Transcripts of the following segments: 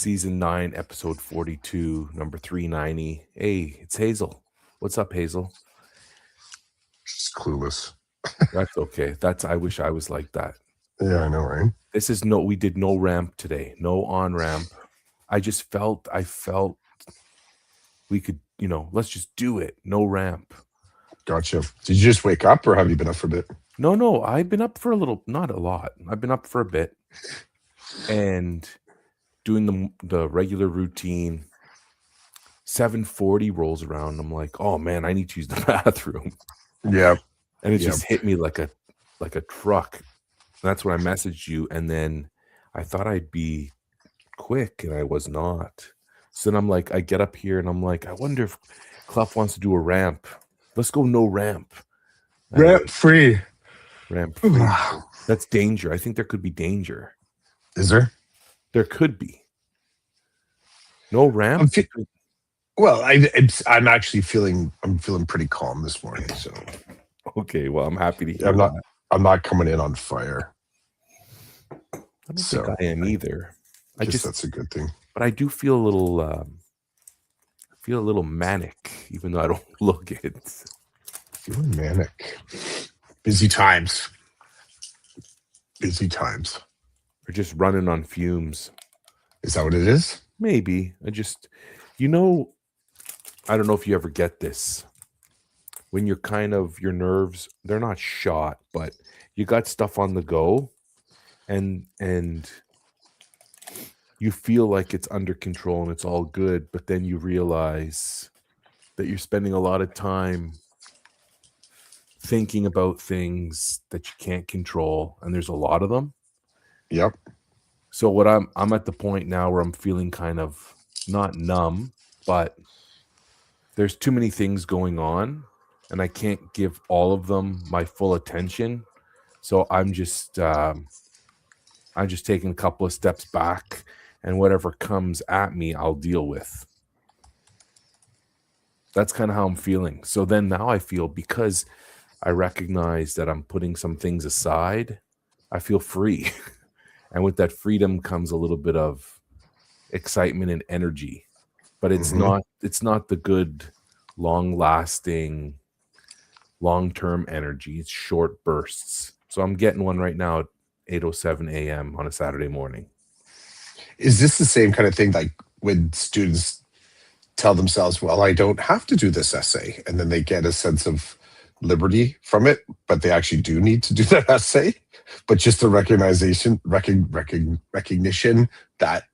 Season 9, episode 42, number 390. Hey, it's Hazel. What's up, Hazel? She's clueless. That's okay. I wish I was like that. Yeah, I know, right? We did no ramp today, no on ramp. I felt we could, let's just do it. No ramp. Gotcha. Did you just wake up or have you been up for a bit? No, I've been up for a little, not a lot. I've been up for a bit and doing the regular routine. 7:40 rolls around. I'm like, oh man, I need to use the bathroom. Yeah. And it just hit me like a truck. And that's when I messaged you. And then I thought I'd be quick, and I was not. So then I'm like, I get up here and I'm like, I wonder if Clough wants to do a ramp. Let's go no ramp. Ramp free. Ramp free. That's danger. I think there could be danger. Is there? There could be. No ramp. I'm actually feeling pretty calm this morning. So okay, well, I'm happy to hear. I'm not coming in on fire. I don't think I am either. That's a good thing. But I do feel a little manic, even though I don't look it. Feeling manic. Busy times. We're just running on fumes. Is that what it is? Maybe. I don't know if you ever get this. When you're your nerves, they're not shot, but you got stuff on the go and you feel like it's under control and it's all good, but then you realize that you're spending a lot of time thinking about things that you can't control, and there's a lot of them. Yep. So what I'm at the point now where I'm feeling kind of not numb, but there's too many things going on and I can't give all of them my full attention. So I'm just taking a couple of steps back, and whatever comes at me, I'll deal with. That's kind of how I'm feeling. So then now I feel, because I recognize that I'm putting some things aside, I feel free. And with that freedom comes a little bit of excitement and energy. But it's not the good, long-lasting, long-term energy. It's short bursts. So I'm getting one right now at 8:07 a.m. on a Saturday morning. Is this the same kind of thing like when students tell themselves, well, I don't have to do this essay, and then they get a sense of liberty from it, but they actually do need to do that essay, but just the recognition that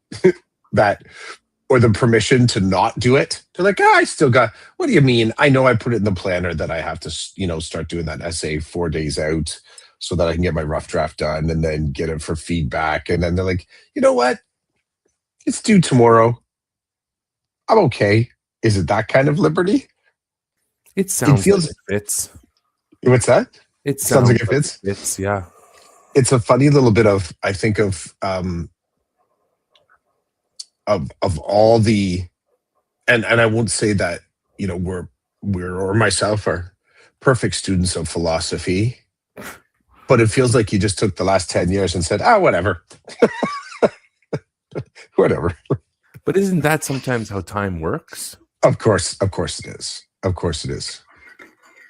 or the permission to not do it. They're like, I still got, what do you mean? I know I put it in the planner that I have to, start doing that essay 4 days out so that I can get my rough draft done and then get it for feedback. And then they're like, you know what? It's due tomorrow. I'm okay. Is it that kind of liberty? It sounds like it fits. What's that? It sounds like it fits. It's, yeah. It's a funny little bit of, I think of all the, and I won't say that, we're or myself are perfect students of philosophy, but it feels like you just took the last 10 years and said, whatever. Whatever. But isn't that sometimes how time works? Of course it is.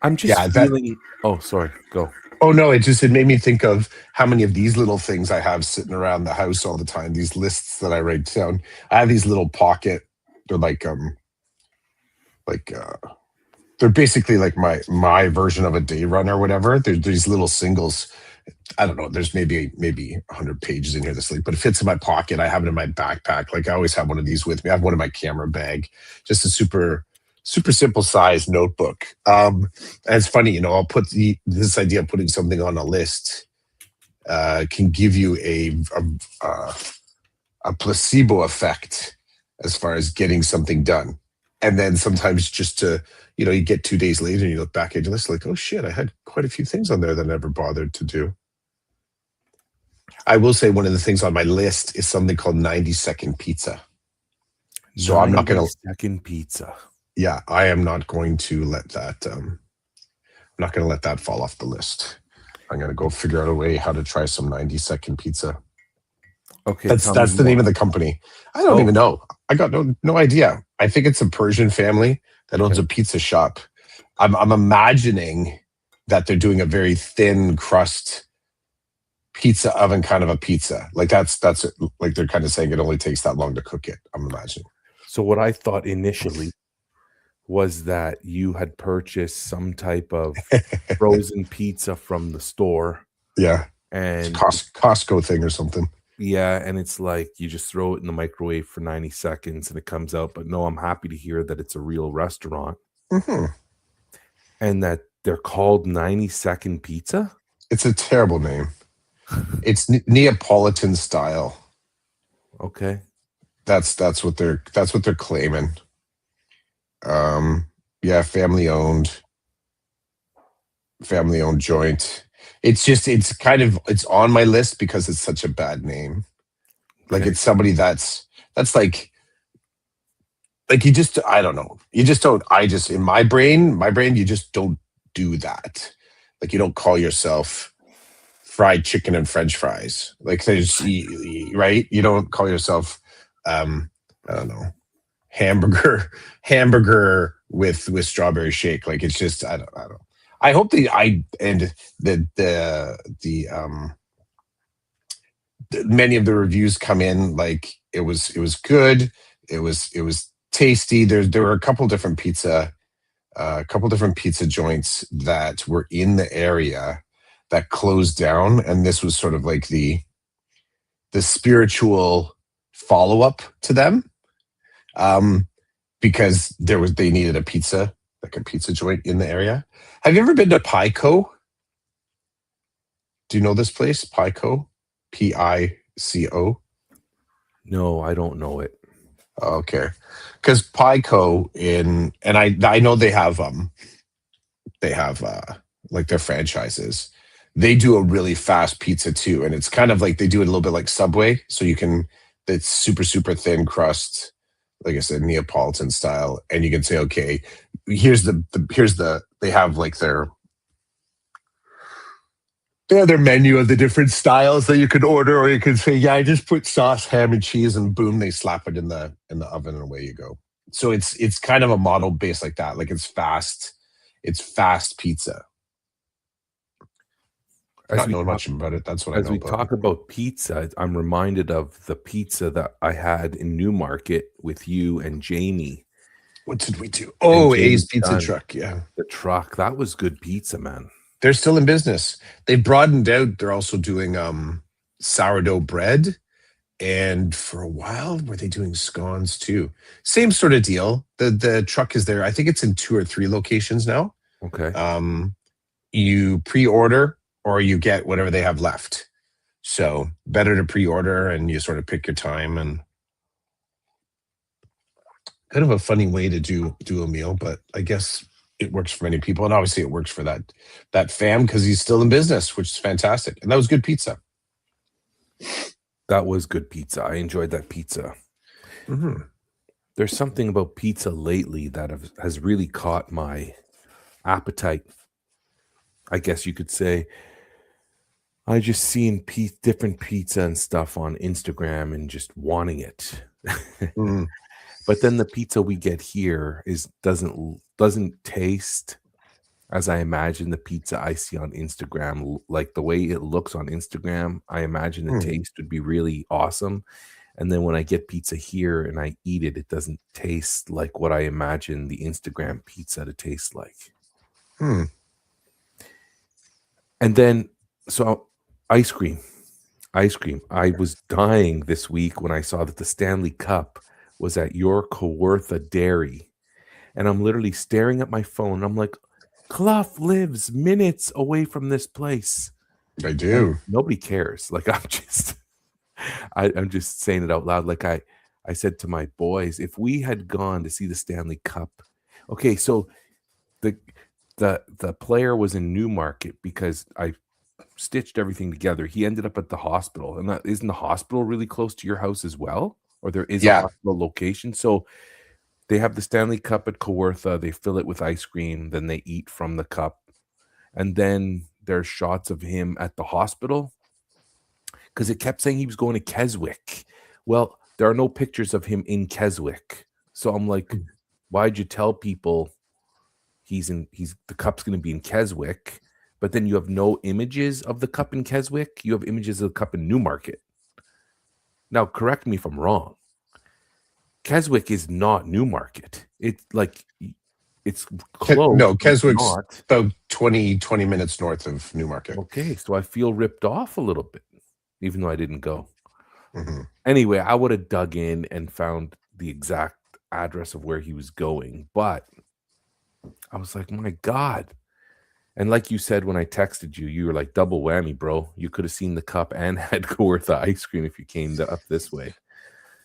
I'm just feeling. Oh, sorry. Go. Oh no! It made me think of how many of these little things I have sitting around the house all the time. These lists that I write down. I have these little pocket. They're they're basically like my version of a day run or whatever. There's these little singles. I don't know. There's maybe 100 pages in here this week, but it fits in my pocket. I have it in my backpack. Like I always have one of these with me. I have one in my camera bag. Just a super simple size notebook. And it's funny, I'll put this idea of putting something on a list can give you a placebo effect as far as getting something done. And then sometimes just to, you get 2 days later and you look back at your list like, oh shit, I had quite a few things on there that I never bothered to do. I will say one of the things on my list is something called 90-second pizza. So I'm not going to... 90-second pizza. Yeah, I am not going to let that. I'm not going to let that fall off the list. I'm going to go figure out a way how to try some 90-second pizza. Okay, That's tell me that's the name more. of the company. I don't Oh, even know. I got no idea. I think it's a Persian family that owns okay. a pizza shop. I'm imagining that they're doing a very thin crust pizza oven kind of a pizza. Like that's like they're kind of saying it only takes that long to cook it. I'm imagining. So what I thought initially was that you had purchased some type of frozen pizza from the store, Yeah, it's a and Costco thing or something. yeah, and it's like you just throw it in the microwave for 90 seconds and it comes out. But no, I'm happy to hear that it's a real restaurant Hmm. and that they're called 90-second pizza. It's a terrible name. It's Neapolitan style. Okay. That's what they're claiming. Yeah, family owned joint. It's on my list because it's such a bad name. Like Okay. it's somebody that's like you just I don't know. You just don't I just in my brain you just don't do that. Like you don't call yourself fried chicken and french fries. Like right? You don't call yourself um I don't know, hamburger with strawberry shake. Like it's just I don't. I hope many of the reviews come in like it was good. It was tasty. There were a couple different pizza joints that were in the area that closed down, and this was sort of like the spiritual follow up to them. Um, because they needed a pizza, like a pizza joint in the area. Have you ever been to Pico? Do you know this place? Pico? Pico? No, I don't know it. Okay. Because Pico and I know they have like their franchises. They do a really fast pizza too. And it's kind of like they do it a little bit like Subway. So it's super, super thin crust, like I said, Neapolitan style. And you can say, okay, they have like their menu of the different styles that you could order, or you could say, yeah, I just put sauce, ham, and cheese, and boom, they slap it in the oven, and away you go. So it's kind of a model based like that. Like it's fast pizza. As Not we knowing talk much about it, that's what I as know we about it. talk about pizza, I'm reminded of the pizza that I had in Newmarket with you and Jamie. What did we do? And Oh, A's Jamie's Pizza done Truck. Yeah, the truck. That was good pizza, man. they're still in business. They broadened out. They're also doing sourdough bread, and for a while, were they doing scones too? Same sort of deal. The truck is there. I think it's in 2 or 3 locations now. Okay. Um, you pre-order or you get whatever they have left. So better to pre-order and you sort of pick your time, and kind of a funny way to do a meal, but I guess it works for many people, and obviously it works for that fam because he's still in business, which is fantastic. And that was good pizza. That was good pizza. I enjoyed that pizza. Hmm. There's something about pizza lately that has really caught my appetite. I guess you could say I just seen different pizza and stuff on Instagram and just wanting it. Mm. But then the pizza we get here doesn't taste as I imagine the pizza I see on Instagram. Like the way it looks on Instagram, I imagine the Hmm. taste would be really awesome. And then when I get pizza here and I eat it, it doesn't taste like what I imagine the Instagram pizza to taste like. Hmm. And then, so ice cream, ice cream. I was dying this week when I saw that the Stanley Cup was at your Kawartha Dairy. And I'm literally staring at my phone. I'm like, Clough lives minutes away from this place. I And do. nobody cares. Like I'm just saying it out loud. Like I said to my boys, if we had gone to see the Stanley Cup, okay, so the the player was in Newmarket because I stitched everything together. He ended up at the hospital, and that isn't the hospital really close to your house as well, or there is a Yeah. hospital location. So they have the Stanley Cup at Kawartha. They fill it with ice cream, then they eat from the cup, and then there's shots of him at the hospital because it kept saying he was going to Keswick. Well, there are no pictures of him in Keswick. So I'm like, why'd you tell people the cup's going to be in Keswick, but then you have no images of the cup in Keswick? You have images of the cup in Newmarket. Now, correct me if I'm wrong. Keswick is not Newmarket. It's like, it's close. No, but it's Keswick's not. about 20 minutes north of Newmarket. Okay, so I feel ripped off a little bit, even though I didn't go. hmm Anyway, I would have dug in and found the exact address of where he was going, but I was like, my God. And like you said, when I texted you, you were like, double whammy, bro. You could have seen the cup and had Kawartha ice cream if you came up this way.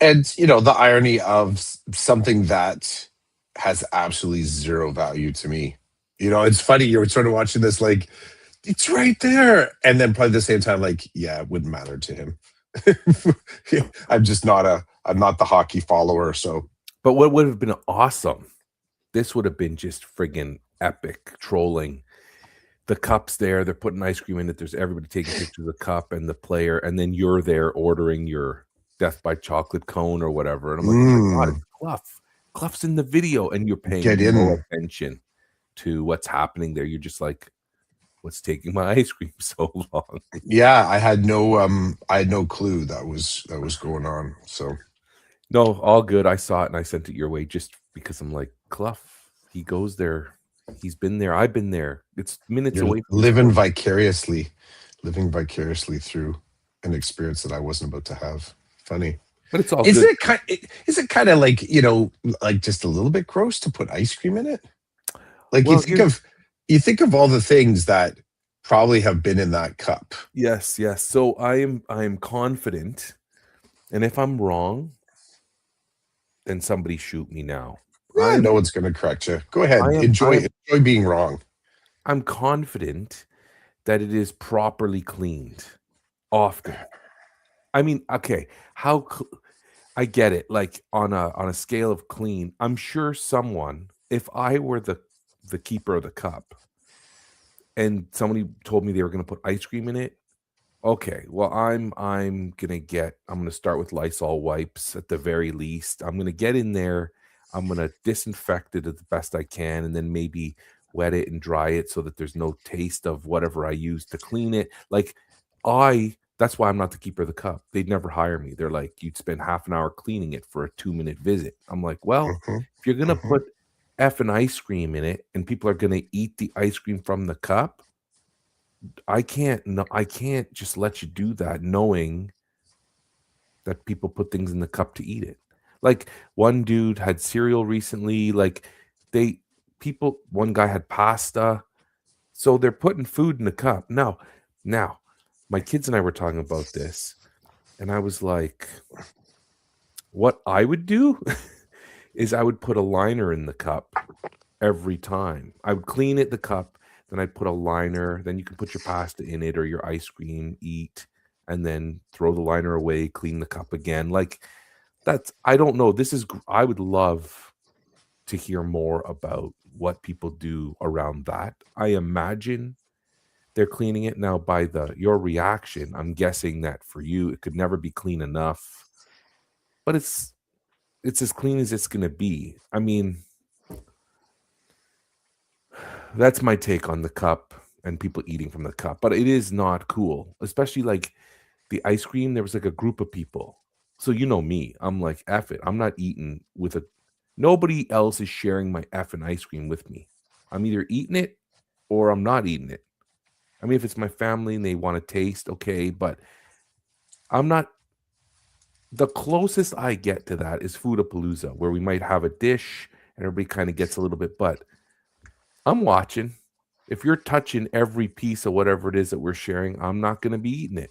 And you know, the irony of something that has absolutely zero value to me. You know, it's funny, you're sort of watching this like, it's right there. And then probably at the same time, like, yeah, it wouldn't matter to him. I'm not the hockey follower. So, But what would have been awesome, this would have been just friggin' epic trolling. The cup's there, they're putting ice cream in it. There's everybody taking pictures of the cup and the player, and then you're there ordering your Death by Chocolate cone or whatever. And I'm like, oh my God, it's Clough. Clough's in the video, and you're paying Get no in. attention to what's happening there. You're just like, what's taking my ice cream so long? Yeah, I had no clue that was going on. So No, all good. I saw it and I sent it your way just because I'm like, Clough, he goes there. He's been there. I've been there. It's minutes you're away from living vicariously through an experience that I wasn't about to have. Funny. but it's all Is good. it kind of like, you know, like just a little bit gross to put ice cream in it? Like, Well, you think of all the things that probably have been in that cup. yes. So I am confident, and if I'm wrong, then somebody shoot me now. Yeah, no one's going to correct you. Go ahead. Enjoy being wrong. I'm confident that it is properly cleaned often. I mean, okay, I get it. Like on a scale of clean, I'm sure someone, if I were the keeper of the cup and somebody told me they were going to put ice cream in it, okay, well, I'm gonna start with Lysol wipes at the very least. I'm gonna get in there, I'm gonna disinfect it as the best I can, and then maybe wet it and dry it so that there's no taste of whatever I use to clean it. Like, that's why I'm not the keeper of the cup. They'd never hire me. They're like, you'd spend half an hour cleaning it for a 2-minute visit. I'm like, well, if you're gonna put effing ice cream in it and people are gonna eat the ice cream from the cup, I can't just let you do that knowing that people put things in the cup to eat it. Like one dude had cereal recently, like one guy had pasta. So they're putting food in the cup. Now, my kids and I were talking about this, and I was like, what I would do is I would put a liner in the cup every time. I would clean the cup, then I'd put a liner, then you can put your pasta in it or your ice cream, eat, and then throw the liner away, clean the cup again. Like I don't know. I would love to hear more about what people do around that. I imagine they're cleaning it now by your reaction. I'm guessing that for you, it could never be clean enough, but it's as clean as it's going to be. I mean, that's my take on the cup and people eating from the cup, but it is not cool, especially like the ice cream. There was like a group of people. So you know me, I'm like, F it. I'm not eating nobody else is sharing my effing ice cream with me. I'm either eating it or I'm not eating it. I mean, if it's my family and they want to taste, okay, but I'm not. The closest I get to that is Foodapalooza, where we might have a dish and everybody kind of gets a little bit, but I'm watching. If you're touching every piece of whatever it is that we're sharing, I'm not going to be eating it.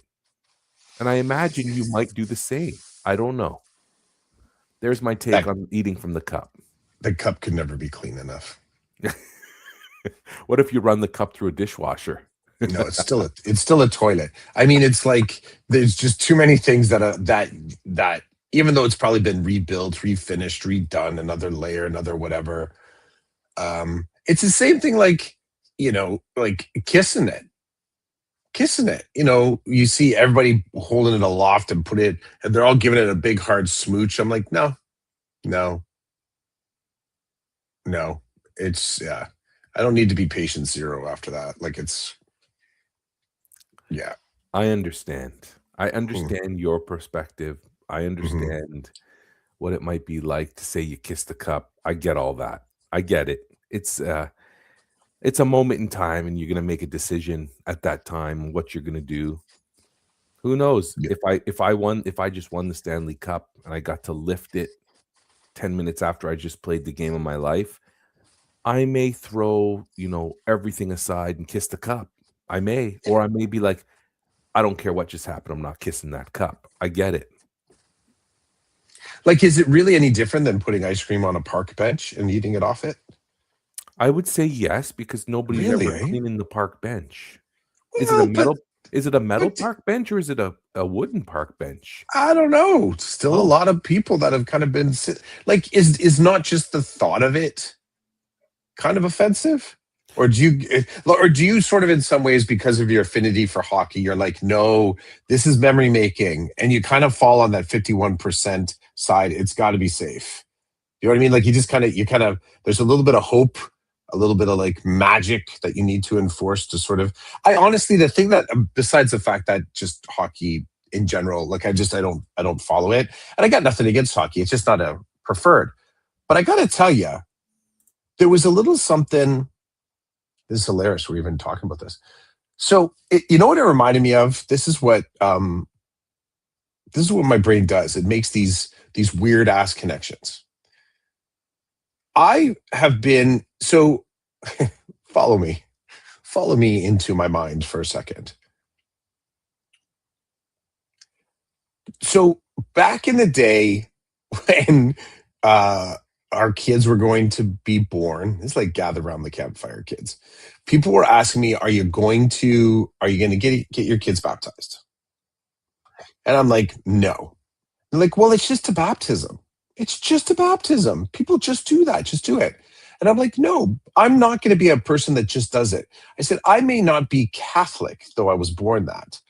And I imagine you might do the same. I don't know. There's my take on eating from the cup. The cup could never be clean enough. What if you run the cup through a dishwasher? No, it's still a toilet. I mean, it's like there's just too many things that even though it's probably been rebuilt, refinished, redone, another layer, another whatever. It's the same thing, like, you know, like kissing it. kissing it. You know, you see everybody holding it aloft and and they're all giving it a big hard smooch. I'm like, no, no, no. It's yeah. I don't need to be patient zero after that. Like it's yeah. I understand. I Mm, understand your perspective. I mhm. understand what it might be like to say you kissed the cup. I get all that. I get it. It's a moment in time and you're going to make a decision at that time what you're going to do. Who knows? Yeah. If I just won the Stanley Cup and I got to lift it 10 minutes after I just played the game of my life, I may throw, everything aside and kiss the cup. I may, or I may be like, I don't care what just happened. I'm not kissing that cup. I get it. Like, is it really any different than putting ice cream on a park bench and eating it off it? I would say yes because nobody's Really, ever eh? cleaning the park bench. Is it a Well, metal is it a metal but park bench or is it a wooden park bench? I don't know. Still a Oh, lot of people that have kind of been like, is not just the thought of it kind of offensive? Or do you sort of in some ways because of your affinity for hockey, you're like, no, this is memory making, and you kind of fall on that 51% side. It's got to be safe. You know what I mean? Like you kind of, there's a little bit of hope, a little bit of like magic that you need to enforce to sort of. I honestly, the thing that besides the fact that just hockey in general, like I don't follow it, and I got nothing against hockey. It's just not a preferred. But I got to tell you, there was a little something. This is hilarious. We're even talking about this. So you know what it reminded me of? This is what my brain does. It makes these weird ass connections. I have been so follow me. Follow me into my mind for a second. So back in the day when uh our kids were going to be born, it's like gather around the campfire kids. People were asking me, are you going to get your kids baptized? And I'm like, no. They're like, well, it's just a baptism. It's just a baptism. People just do that. Just do it. And I'm like, no, I'm not going to be a person that just does it. I said, I may not be Catholic, though I was born that,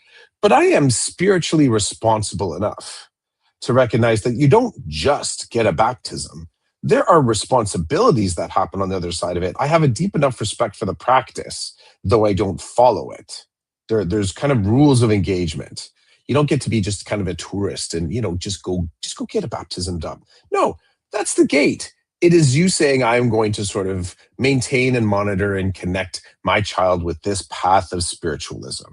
but I am spiritually responsible enough to recognize that you don't just get a baptism. There are responsibilities that happen on the other side of it. I have a deep enough respect for the practice, though I don't follow it. There's kind of rules of engagement. You don't get to be just kind of a tourist and just go get a baptism done. No, that's the gate. It is you saying I am going to sort of maintain and monitor and connect my child with this path of spiritualism.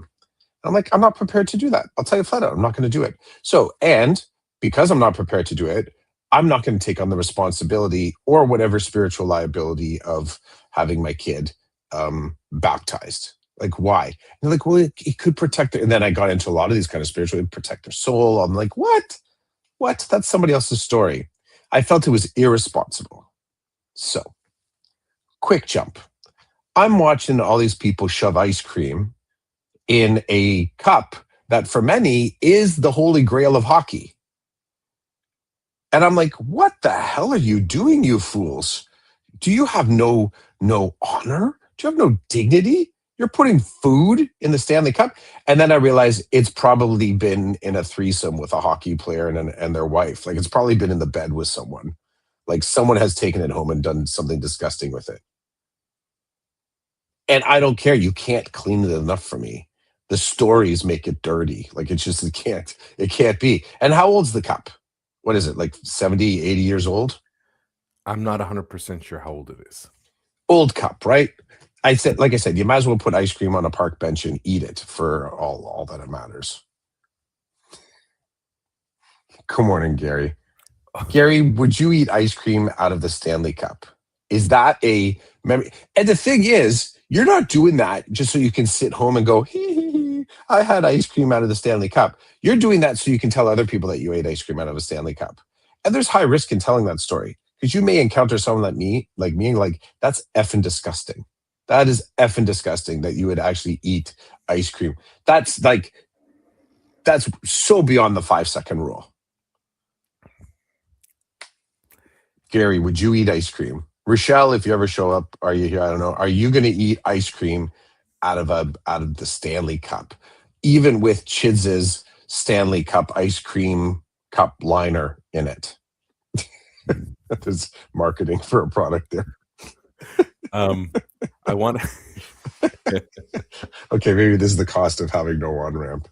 I'm like, I'm not prepared to do that. I'll tell you flat out, I'm not going to do it. So, and because I'm not prepared to do it, I'm not going to take on the responsibility or whatever spiritual liability of having my kid baptized. Like, why? And they're like, well, it could protect their, and then I got into a lot of these kind of spiritual, protect their soul. I'm like, what? What? That's somebody else's story. I felt it was irresponsible. So, quick jump. I'm watching all these people shove ice cream in a cup that for many is the holy grail of hockey. And I'm like, what the hell are you doing, you fools? Do you have no honor? Do you have no dignity? You're putting food in the Stanley Cup. And then I realized it's probably been in a threesome with a hockey player and their wife. Like it's probably been in the bed with someone. Like someone has taken it home and done something disgusting with it. And I don't care. You can't clean it enough for me. The stories make it dirty. Like it's just it can't be. And how old's the cup? What is it? Like 70, 80 years old? I'm not 100% sure how old it is. Old cup, right? Like I said, you might as well put ice cream on a park bench and eat it for all that it matters. Good morning, Gary. Gary, would you eat ice cream out of the Stanley Cup? Is that a memory? And the thing is, you're not doing that just so you can sit home and go, hee, I had ice cream out of the Stanley Cup. You're doing that so you can tell other people that you ate ice cream out of a Stanley Cup. And there's high risk in telling that story because you may encounter someone like me, like that's effing disgusting. That is effing disgusting that you would actually eat ice cream. That's like, that's so beyond the 5 second rule. Gary, would you eat ice cream? Rochelle, if you ever show up, are you here? I don't know. Are you going to eat ice cream out of the Stanley Cup, even with Chids's Stanley Cup ice cream cup liner in it. There's marketing for a product there. I want to. Okay, maybe this is the cost of having no on ramp.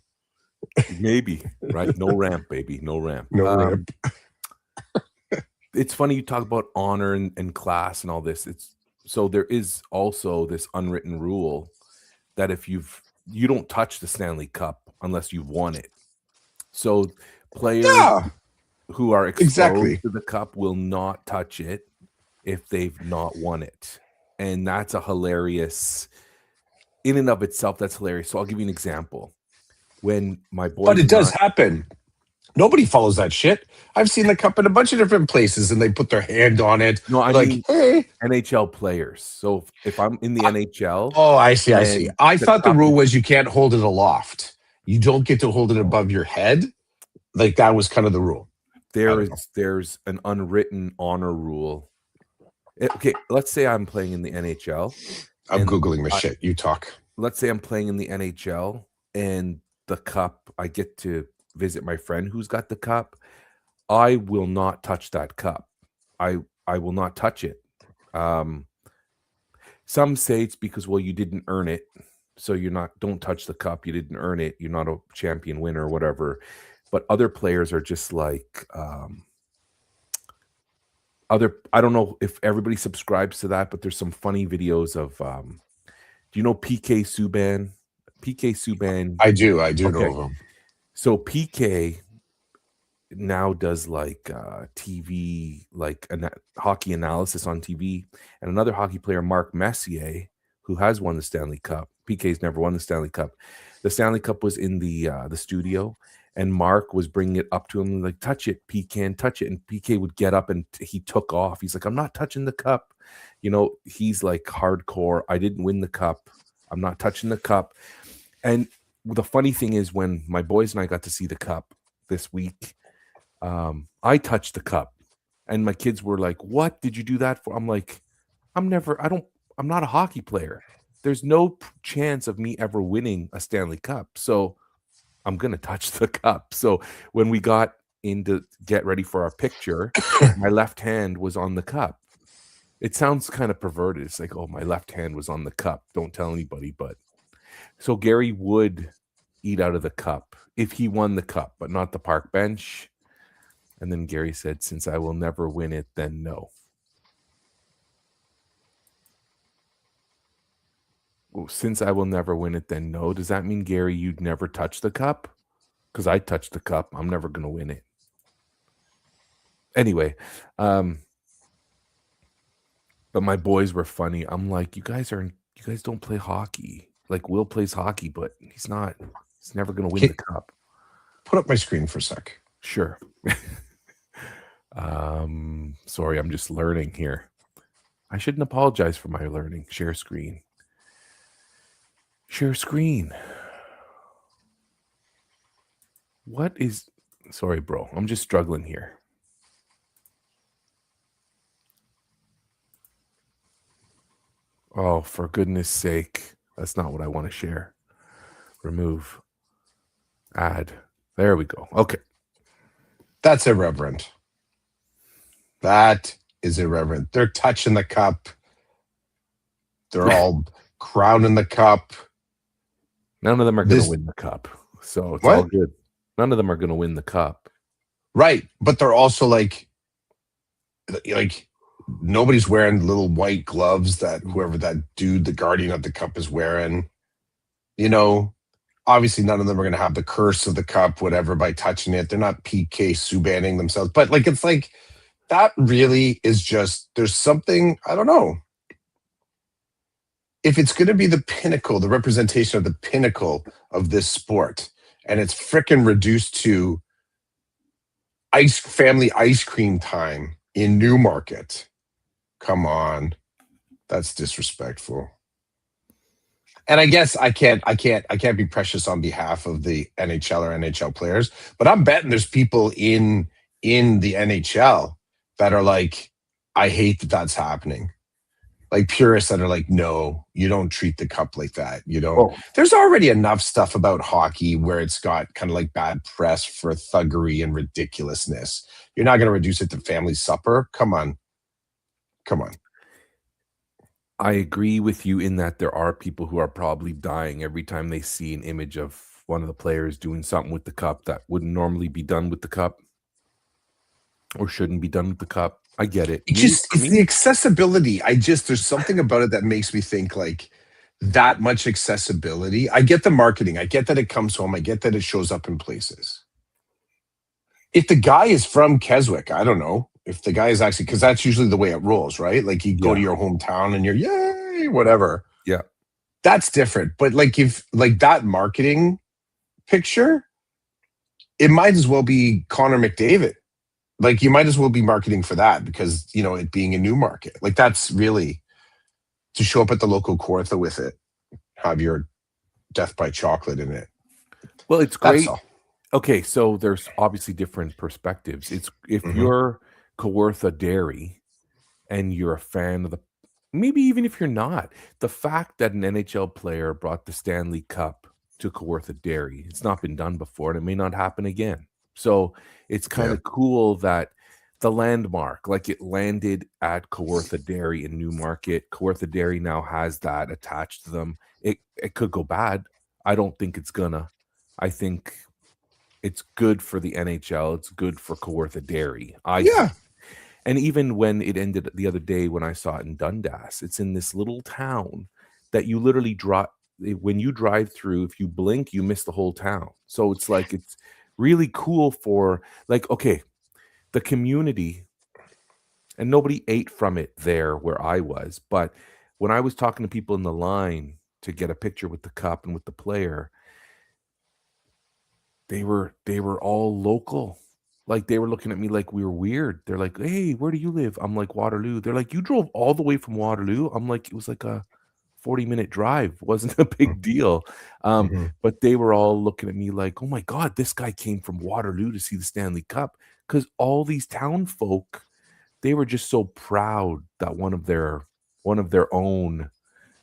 Maybe, right? No ramp, baby. No ramp. No ramp. It's funny you talk about honor and class and all this. So there is also this unwritten rule that if you don't touch the Stanley Cup unless you've won it. So players who are exposed to the cup will not touch it if they've not won it. And that's a hilarious, in and of itself, that's hilarious. So I'll give you an example. When my boys, but it does happen. Nobody follows that shit. I've seen the cup in a bunch of different places, and they put their hand on it. No, I mean, hey, NHL players. So if I'm in the NHL, I see. I thought the rule was you can't hold it aloft. You don't get to hold it above your head. Like that was kind of the rule. There's an unwritten honor rule. Okay, let's say I'm playing in the NHL. I'm Googling this shit. You talk. Let's say I'm playing in the NHL, and the cup, I get to visit my friend who's got the cup. I will not touch that cup. I will not touch it. Some say it's because, well, you didn't earn it, so don't touch the cup. You didn't earn it. You're not a champion winner or whatever. But other players are just like I don't know if everybody subscribes to that, but there's some funny videos of do you know PK Subban? PK Subban. I do know him. So PK now does like TV, like hockey analysis on TV, and another hockey player, Mark Messier, who has won the Stanley Cup. PK's never won the Stanley Cup. The Stanley Cup was in the studio, and Mark was bringing it up to him like, touch it, PK, touch it. And PK would get up and he took off. He's like, I'm not touching the cup. You know, he's like hardcore. I didn't win the cup. I'm not touching the cup. And the funny thing is, when my boys and I got to see the cup this week, I touched the cup, and my kids were like, what did you do that for? I'm like, I'm not a hockey player. There's no chance of me ever winning a Stanley Cup. So I'm going to touch the cup. So when we got in to get ready for our picture, my left hand was on the cup. It sounds kind of perverted. It's like, oh, my left hand was on the cup. Don't tell anybody. But so Gary would eat out of the cup if he won the cup, but not the park bench. And then Gary said, since I will never win it, then no. Well, since I will never win it, then no. Does that mean, Gary, you'd never touch the cup? Because I touched the cup. I'm never going to win it. Anyway, but my boys were funny. I'm like, you guys don't play hockey. Like, Will plays hockey, but he's never going to win the cup. Put up my screen for a sec. Sure. Sorry, I'm just learning here. I shouldn't apologize for my learning. Share screen. Share screen. Sorry, bro. I'm just struggling here. Oh, for goodness sake. That's not what I want to share. Remove. Add. There we go. Okay. That's irreverent. That is irreverent. They're touching the cup. They're all crowning the cup. None of them are going to win the cup. So it's all good. None of them are going to win the cup. Right. But they're also like nobody's wearing little white gloves that whoever that dude, the guardian of the cup, is wearing. You know, obviously none of them are going to have the curse of the cup, whatever, by touching it. They're not PK Subbanning themselves. But like, it's like, that really is just, there's something, I don't know. If it's going to be the pinnacle, the representation of the pinnacle of this sport, and it's frickin' reduced to family ice cream time in Newmarket, come on, that's disrespectful. And I guess I can't be precious on behalf of the NHL or NHL players, but I'm betting there's people in the NHL that are like, I hate that that's happening. like purists that are like, no, you don't treat the cup like that. You don't. Oh, There's already enough stuff about hockey where it's got kind of like bad press for thuggery and ridiculousness. You're not going to reduce it to family supper. Come on. Come on. I agree with you in that there are people who are probably dying every time they see an image of one of the players doing something with the cup that wouldn't normally be done with the cup or shouldn't be done with the cup. I get it. For It's the me, accessibility. There's something about it that makes me think like that much accessibility. I get the marketing. I get that it comes home. I get that it shows up in places. If the guy is from Keswick, I don't know if the guy is actually, because that's usually the way it rolls, right? Like you go yeah, to your hometown and you're, yay, whatever. yeah. That's different. But like if like that marketing picture, it might as well be Connor McDavid. Like you might as well be marketing for that because it being a new market. Like that's really to show up at the local Kawartha with it, have your death by chocolate in it. Well, it's That's great. all. Okay, so there's obviously different perspectives. It's if Hmm. you're Kawartha Dairy and you're a fan of the maybe even if you're not, the fact that an NHL player brought the Stanley Cup to Kawartha Dairy, it's not been done before and it may not happen again. So it's kind Yeah. of cool that the landmark, like it landed at Kawartha Dairy in Newmarket. Kawartha Dairy now has that attached to them. It could go bad. I don't think it's gonna. I think it's good for the NHL. It's good for Kawartha Dairy. I think. Yeah. And even when it ended the other day when I saw it in Dundas, it's in this little town that you literally drive when you drive through, if you blink, you miss the whole town. So it's like it's really cool for like, okay, the community, and nobody ate from it there where I was. But when I was talking to people in the line to get a picture with the cup and with the player, they were all local. Like, they were looking at me like we were weird. They're like, "Hey, where do you live?" I'm like, "Waterloo." They're like, "You drove all the way from Waterloo?" I'm like, "It was like a 40-minute drive. Wasn't a big deal." Mm-hmm. But they were all looking at me like, "Oh my god, this guy came from Waterloo to see the Stanley Cup." Because all these town folk, they were just so proud that one of their own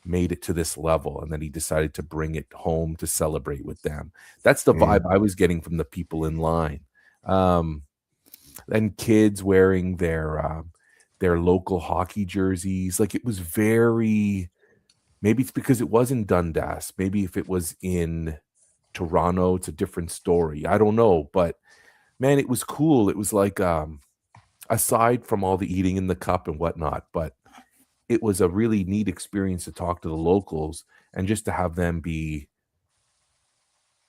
made it to this level, and then he decided to bring it home to celebrate with them. That's the Mm. vibe I was getting from the people in line. Um, and kids wearing their local hockey jerseys. Like, it was very, maybe it's because it was in Dundas. Maybe if it was in Toronto, it's a different story. I don't know, but man, it was cool. It was like aside from all the eating in the cup and whatnot, but it was a really neat experience to talk to the locals and just to have them be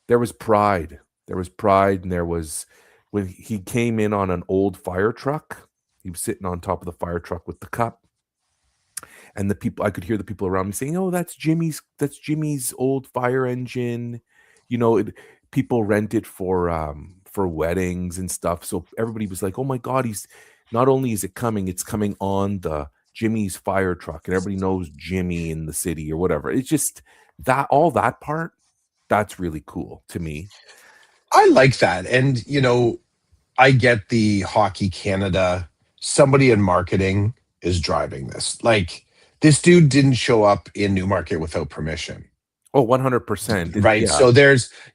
there was pride. There was pride, and there was when he came in on an old fire truck, he was sitting on top of the fire truck with the cup, and the people I could hear the people around me saying, "Oh, that's Jimmy's old fire engine." You know, people rent it for weddings and stuff. So everybody was like, "Oh my god, he's not only is it coming, it's coming on the Jimmy's fire truck." And everybody knows Jimmy in the city or whatever. It's just that all that part, that's really cool to me. I like that. And, I get the Hockey Canada, somebody in marketing is driving this. Like, this dude didn't show up in Newmarket without permission. Oh, 100%. Right. Yeah. So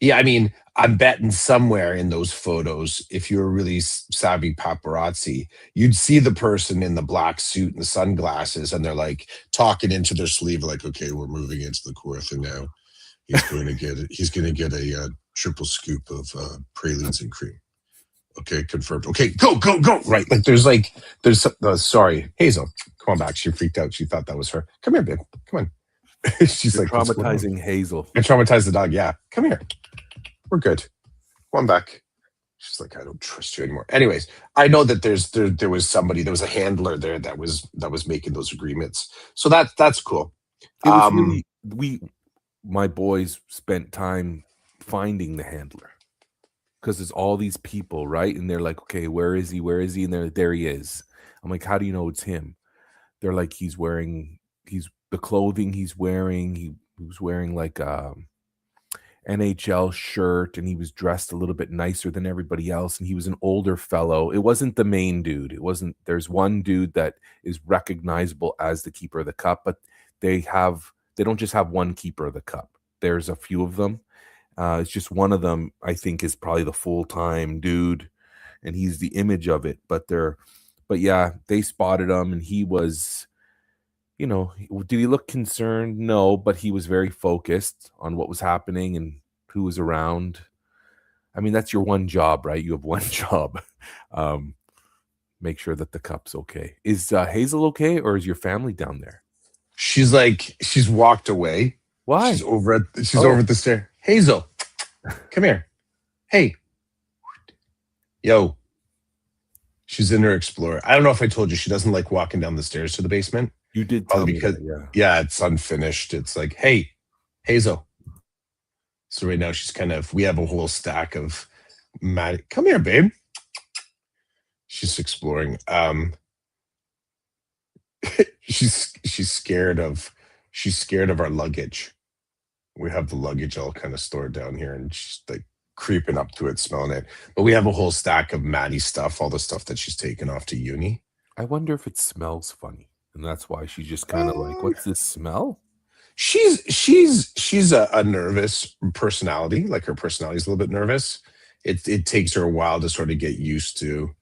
yeah, I mean, I'm betting somewhere in those photos, if you're a really savvy paparazzi, you'd see the person in the black suit and the sunglasses, and they're like talking into their sleeve, like, okay, we're moving into the Kawartha now. He's going to get a triple scoop of pralines and cream. Okay, confirmed. Okay, go, go, go. Right. Sorry, Hazel. Come on back. She freaked out. She thought that was her. Come here, babe. Come on. She's You're like, what's going on? traumatizing Hazel. I traumatized the dog. Yeah. Come here. We're good. Come on back. She's like, I don't trust you anymore. Anyways, I know that there was somebody, there was a handler there that was making those agreements. So that's cool. It was Um, really my boys spent time finding the handler because there's all these people, right? And they're like, "Okay, where is he? Where is he?" And there he is. I'm like, "How do you know it's him?" They're like, he's the clothing he's wearing. He was wearing like NHL shirt, and he was dressed a little bit nicer than everybody else, and he was an older fellow. It wasn't the main dude. It wasn't There's one dude that is recognizable as the keeper of the cup, but they don't just have one keeper of the cup. There's a few of them. It's just one of them, I think, is probably the full-time dude, and he's the image of it. But yeah, they spotted him, and he was, did he look concerned? No, but he was very focused on what was happening and who was around. I mean, that's your one job, right? You have one job. Make sure that the cup's okay. Is Hazel okay, or is your family down there? She's walked away. Why? She's over at the stair. Hazel, come here. Hey. Yo. She's in her Explorer. I don't know if I told you, she doesn't like walking down the stairs to the basement. You did tell me that, yeah, it's unfinished. It's like, hey, Hazel. So right now we have a whole stack of Maddie. Come here, babe. She's exploring. She's scared of our luggage. We have the luggage all kind of stored down here, and she's like creeping up to it, smelling it. But we have a whole stack of Maddie's stuff, all the stuff that she's taken off to uni. I wonder if it smells funny, and that's why she's just kind of like, what's this smell? She's a nervous personality. Like, her personality is a little bit nervous. It takes her a while to sort of get used to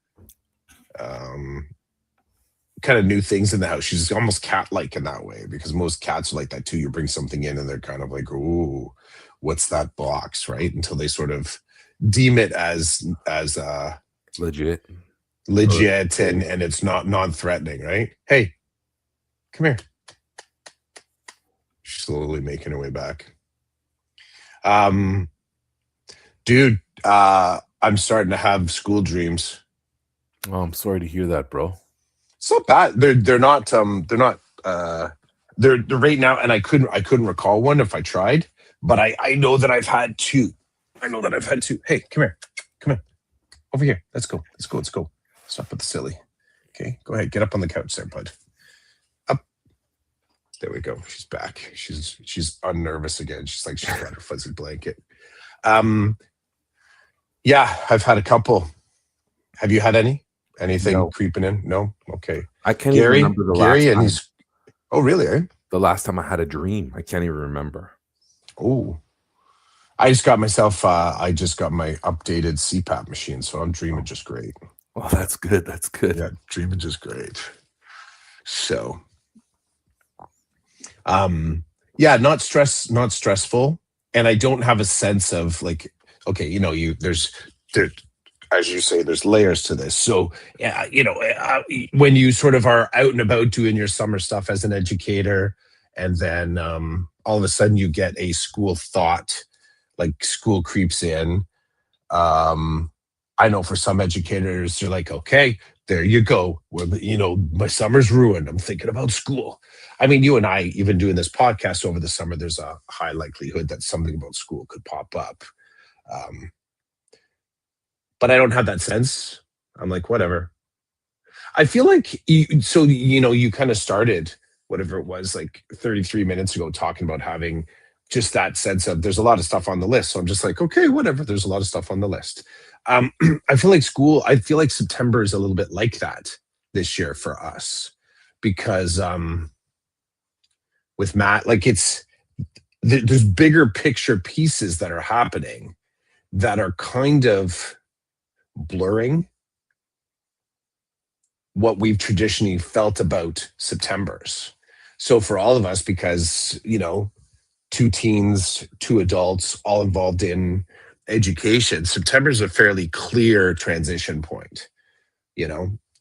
kind of new things in the house. She's almost cat-like in that way, because most cats are like that too. You bring something in and they're kind of like, ooh, what's that box, right? Until they sort of deem it as legit and it's not non-threatening, right? Hey, come here. She's slowly making her way back. Dude, I'm starting to have school dreams. Oh, I'm sorry to hear that, bro. It's not bad. They're not they're right now, and I couldn't recall one if I tried, but I know that I've had two. Hey, come here. Over here. Let's go. Stop with the silly. Okay, go ahead. Get up on the couch there, bud. Up. There we go. She's back. She's unnervous again. She's like, she's got her fuzzy blanket. Yeah, I've had a couple. Have you had anything creeping in? No? Okay. I can't even remember the last time. Oh, really? Eh? The last time I had a dream. I can't even remember. Oh. I just got my updated CPAP machine, so I'm dreaming just great. Oh, that's good. Yeah, dreaming just great. So, yeah, not stressful, and I don't have a sense of like, okay, there's as you say, there's layers to this. So, when you sort of are out and about doing your summer stuff as an educator, and then all of a sudden you get a school thought, like school creeps in. I know for some educators, they're like, okay, there you go. My summer's ruined. I'm thinking about school. I mean, you and I, even doing this podcast over the summer, there's a high likelihood that something about school could pop up. But I don't have that sense. I'm like, whatever. I feel like you kind of started whatever it was, like 33 minutes ago, talking about having just that sense of there's a lot of stuff on the list. So I'm just like, okay, whatever. There's a lot of stuff on the list. I feel like September is a little bit like that this year for us, because with Matt, like there's bigger picture pieces that are happening that are kind of blurring what we've traditionally felt about Septembers. So for all of us, because, two teens, two adults, all involved in education, September is a fairly clear transition point,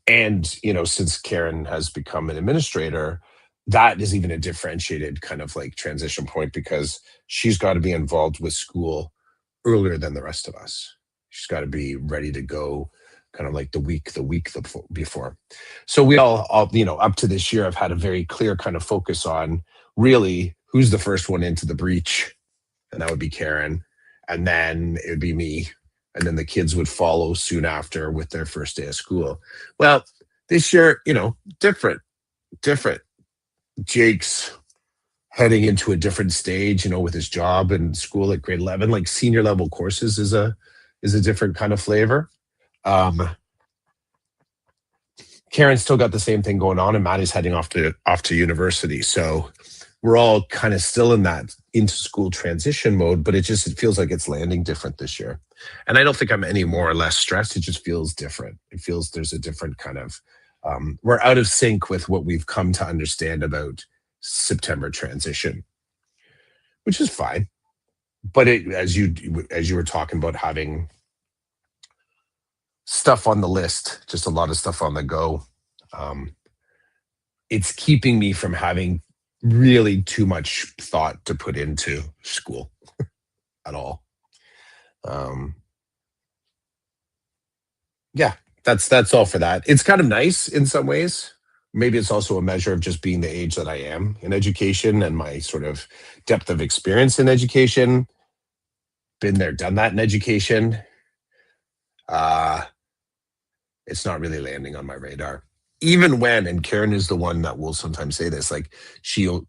and, since Karen has become an administrator, that is even a differentiated kind of like transition point, because she's got to be involved with school earlier than the rest of us. She's got to be ready to go kind of like the week before. So we all, up to this year, I've had a very clear kind of focus on really who's the first one into the breach. And that would be Karen. And then it would be me. And then the kids would follow soon after with their first day of school. Well, this year, different. Jake's heading into a different stage, with his job and school at grade 11. Like senior level courses is a different kind of flavor. Um, Karen's still got the same thing going on, and Maddie's heading off to university. So we're all kind of still in that into school transition mode, but it feels like it's landing different this year. And I don't think I'm any more or less stressed. It just feels different. It feels there's a different kind of we're out of sync with what we've come to understand about September transition, which is fine. But as you were talking about having stuff on the list, just a lot of stuff on the go. It's keeping me from having really too much thought to put into school at all. Yeah, that's all for that. It's kind of nice in some ways. Maybe it's also a measure of just being the age that I am in education and my sort of depth of experience in education. Been there, done that in education. It's not really landing on my radar. Even when, and Karen is the one that will sometimes say this, like she'll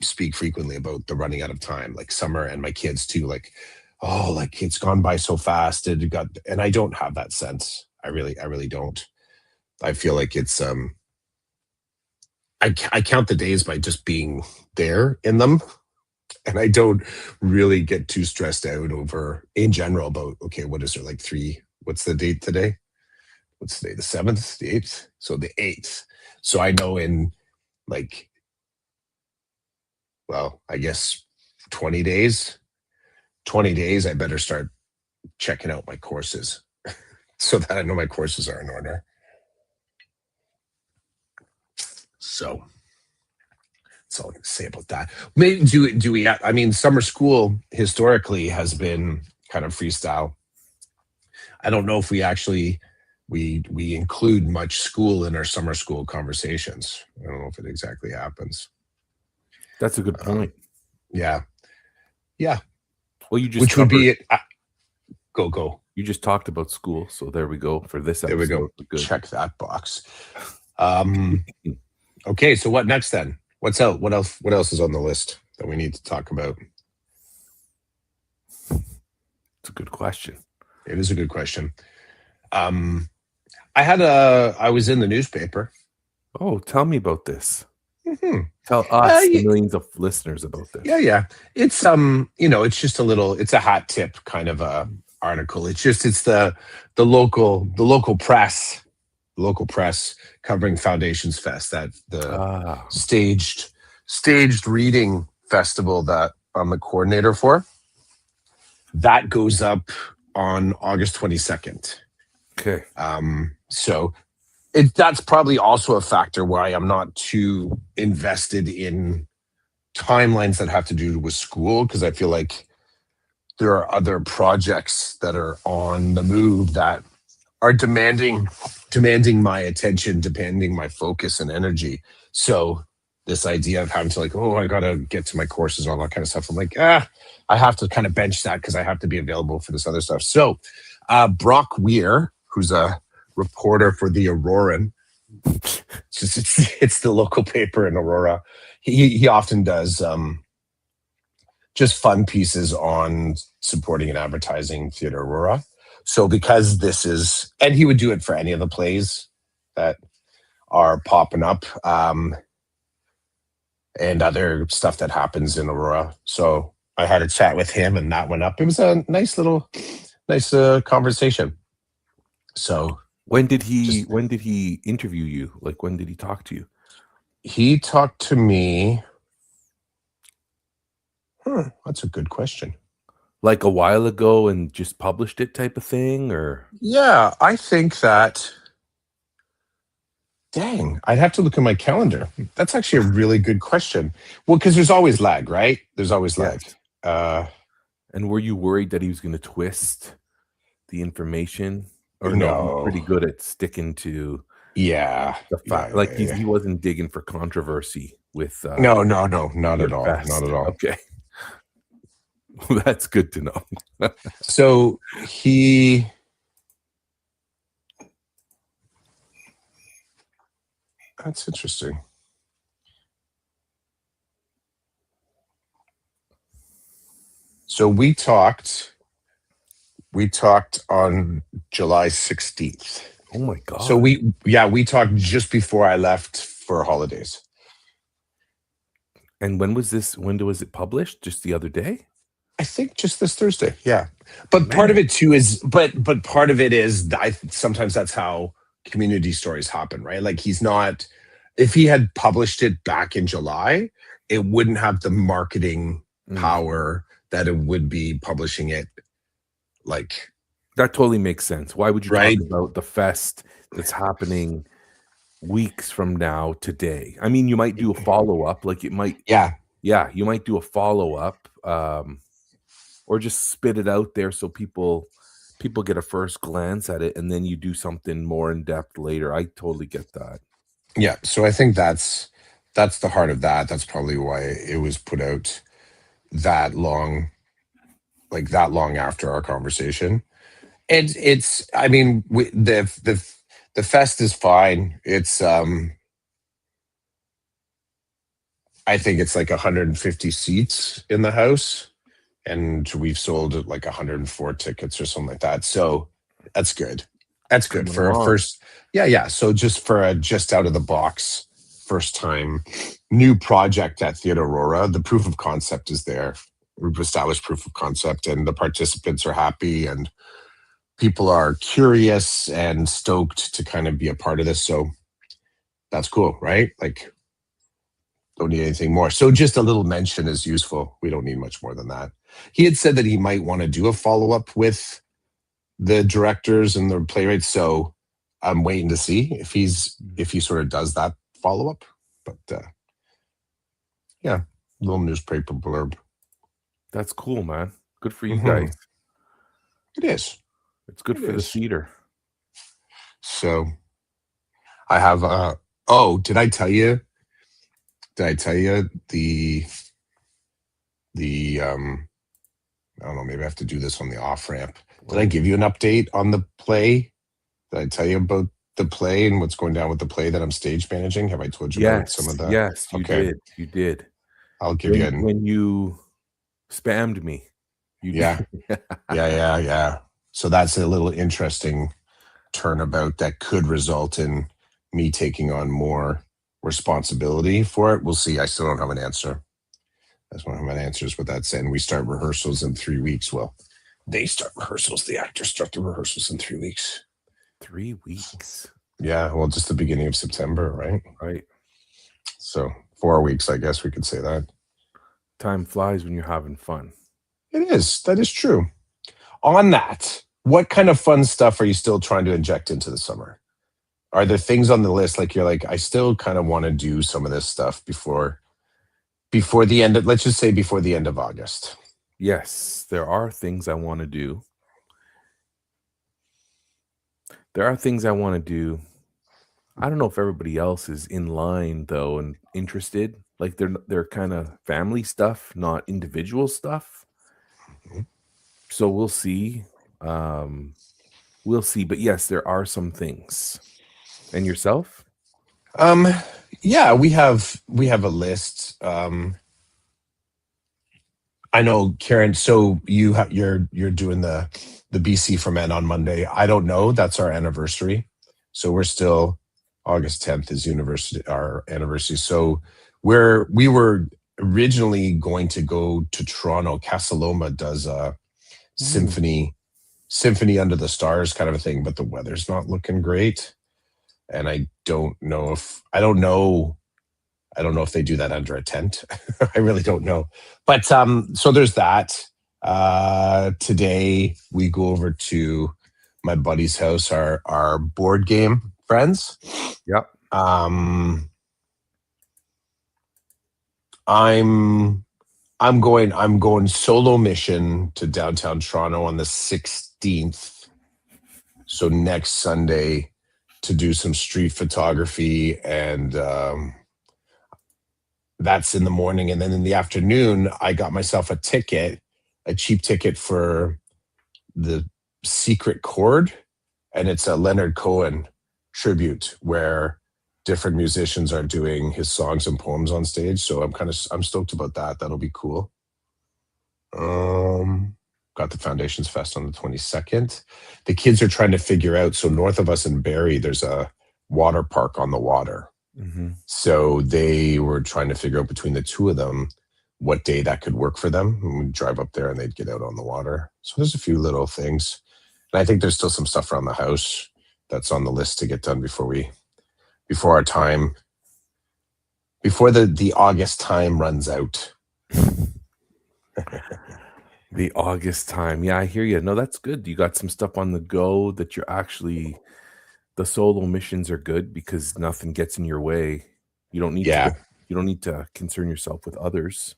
speak frequently about the running out of time, like Summer and my kids too, like, oh, like it's gone by so fast. And I don't have that sense. I really don't. I feel like it's I count the days by just being there in them. And I don't really get too stressed out over in general about, okay, what is there, like what's the date today? What's today, the 7th, the 8th? So the 8th. So I know in like, well, I guess 20 days, I better start checking out my courses so that I know my courses are in order. So that's all I can say about that. Maybe do we, I mean, summer school historically has been kind of freestyle. I don't know if we actually, we include much school in our summer school conversations. I don't know if it exactly happens. That's a good point. Yeah. Well, you just Which would be it. Go. You just talked about school, so there we go for this episode. There we go. Good. Check that box. Okay, so what next then? What's out? What else is on the list that we need to talk about? It's a good question. It is a good question. I was in the newspaper. Oh, tell me about this. Mm-hmm. Tell us, the millions of listeners, about this. Yeah. It's it's just it's a hat tip kind of a article. It's the local press covering Foundations Fest, that the staged reading festival that I'm the coordinator for. That goes up on August 22nd. Okay. So that's probably also a factor why I'm not too invested in timelines that have to do with school, because I feel like there are other projects that are on the move that are demanding my attention, demanding my focus and energy. So this idea of having to like, oh, I gotta get to my courses and all that kind of stuff, I'm like, I have to kind of bench that because I have to be available for this other stuff. So Brock Weir, who's a reporter for the Auroran, it's the local paper in Aurora. He often does just fun pieces on supporting and advertising Theatre Aurora. So because this is, and he would do it for any of the plays that are popping up, and other stuff that happens in Aurora. So I had a chat with him and that went up. It was a nice conversation. So when did he interview you? Like, when did he talk to you? He talked to me. That's a good question. Like a while ago and just published it type of thing, or? Yeah, I think that. Dang, I'd have to look at my calendar. That's actually a really good question. Well, because there's always lag, right? There's always lag. And were you worried that he was going to twist the information? Or no, he's pretty good at sticking to the fact. Like he wasn't digging for controversy with. No, not at all. Fest. Not at all. Okay. Well, that's good to know. So that's interesting. So we talked on July 16th. Oh my So god. we talked just before I left for holidays. And when was this? When was it published? Just the other day? I think just this Thursday. Yeah. But part of Man. it too is but part of it is sometimes that's how community stories happen, right? Like he's not if he had published it back in July, it wouldn't have the marketing Mm. power that it would be publishing it like, That totally makes sense. Why would you talk right? about the fest that's happening weeks from now today? I mean, you might do a follow-up, like, it might Yeah. yeah, you might do a follow-up, or just spit it out there so people get a first glance at it, and then you do something more in depth later. I totally get that. Yeah. So I think that's the heart of that. That's probably why it was put out that long, like that long after our conversation. It's I mean the fest is fine. It's I think it's like 150 seats in the house, and we've sold like 104 tickets or something like that. So that's good. That's good Coming for a along. first. Yeah, yeah. So just for a just out of the box first time new project at Theatre Aurora, the proof of concept is there. We've established proof of concept, and the participants are happy, and people are curious and stoked to kind of be a part of this. So that's cool, right? Like, don't need anything more. So just a little mention is useful. We don't need much more than that. He had said that he might want to do a follow up with the directors and the playwrights. So I'm waiting to see if he sort of does that follow up. But yeah, little newspaper blurb. That's cool, man. Good for you guys. Hmm. It is. It's good It for the is. theater. So I have. Oh, did I tell you? Did I tell you the I don't know, maybe I have to do this on the off ramp. Did I Oh, give you an update on the play? Did I tell you about the play and what's going down with the play that I'm stage managing? Have I told you about some yes, of the yes, Okay, you did. I'll give you When an when you spammed me, you did. yeah, yeah. So that's a little interesting turnabout that could result in me taking on more responsibility for it. We'll see. I still don't have an answer. I just don't have an answers with that saying we start rehearsals in 3 weeks. Well, they start rehearsals. The actors start the rehearsals in 3 weeks. 3 weeks, Yeah, well, just the beginning of September, right? right? So 4 weeks, I guess we could say that. Time flies when you're having fun. It is. That is true. On that, what kind of fun stuff are you still trying to inject into the summer? Are there things on the list like you're like, I still kind of want to do some of this stuff before the end of, let's just say before the end of August? Yes, there are things I wanna do. There are things I wanna do. I don't know if everybody else is in line though and interested. Like they're kinda family stuff, not individual stuff. Mhm. So we'll see. Um, we'll see. But yes, there are some things. And yourself? Um, yeah, we have a list. I know, Karen. So you're doing the BC Ferment on Monday. I don't know. That's our anniversary. So we're still August 10th is university our anniversary. So we were originally going to go to Toronto. Casaloma does a Ooh, symphony under the stars kind of a thing, but the weather's not looking great, and I don't know if they do that under a tent. I really don't know. But so there's that. Today we go over to my buddy's house, our board game friends. yep. Um, I'm I'm going solo mission to downtown Toronto on the 16th. So next Sunday to do some street photography, and that's in the morning. And then in the afternoon, I got myself a cheap ticket for the Secret Chord, and it's a Leonard Cohen tribute where different musicians are doing his songs and poems on stage. So I'm stoked about that. That'll be cool. Got the Foundations Fest on the 22nd. The kids are trying to figure out. So north of us in Barrie, there's a water park on the water. Mm-hmm. So they were trying to figure out between the two of them what day that could work for them. And we'd drive up there and they'd get out on the water. So there's a few little things. And I think there's still some stuff around the house that's on the list to get done before our time, before the August time runs out. The August time. Yeah, I hear you. No, that's good. You got some stuff on the go that you're actually, the solo missions are good because nothing gets in your way. You don't need Yeah, to concern yourself with others.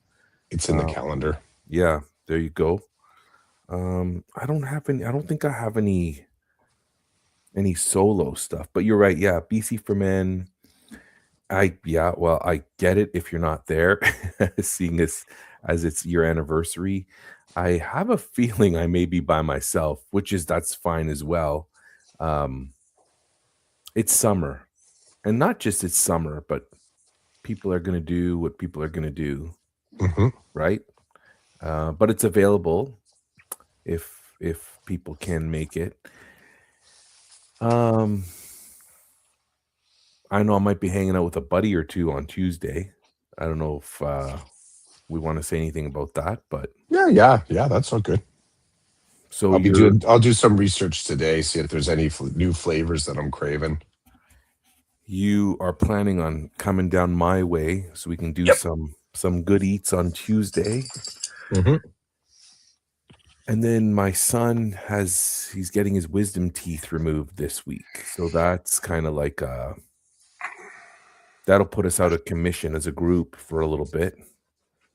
it's in the calendar. Yeah, there you go. I don't think I have any solo stuff, but you're right. Yeah, BC for Men. Well, I get it if you're not there, seeing as it's your anniversary. I have a feeling I may be by myself, that's fine as well. It's summer, and not just it's summer, but people are going to do what people are going to do, Mm-hmm. right? But it's available if people can make it. I know I might be hanging out with a buddy or two on Tuesday. I don't know if we want to say anything about that, but Yeah. That's all good. so I'll do some research today, see if there's any new flavors that I'm craving. you are planning on coming down my way so we can do Yep. some good eats on Tuesday. Mm-hmm. And then my son he's getting his wisdom teeth removed this week. So that's kind of like that'll put us out of commission as a group for a little bit.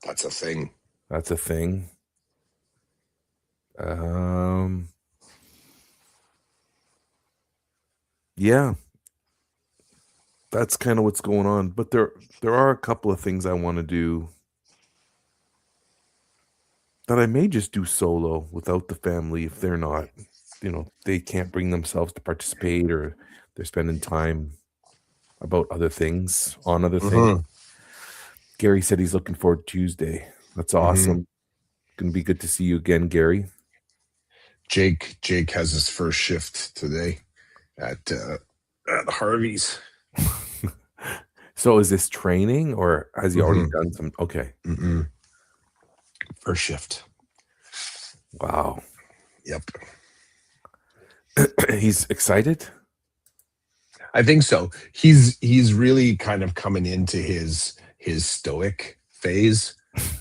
That's a thing. That's a thing. Yeah. That's kind of what's going on. But there are a couple of things I want to do that I may just do solo without the family if they're not, they can't bring themselves to participate or they're spending time about other things, on other things. Mm-hmm. Gary said he's looking forward to Tuesday. That's awesome. Gonna be good to see you again, Gary. Jake has his first shift today at Harvey's. So is this training or has he already done some? Okay. Mm-mm. First shift. Wow. Yep. He's excited. I think so. He's really kind of coming into his stoic phase.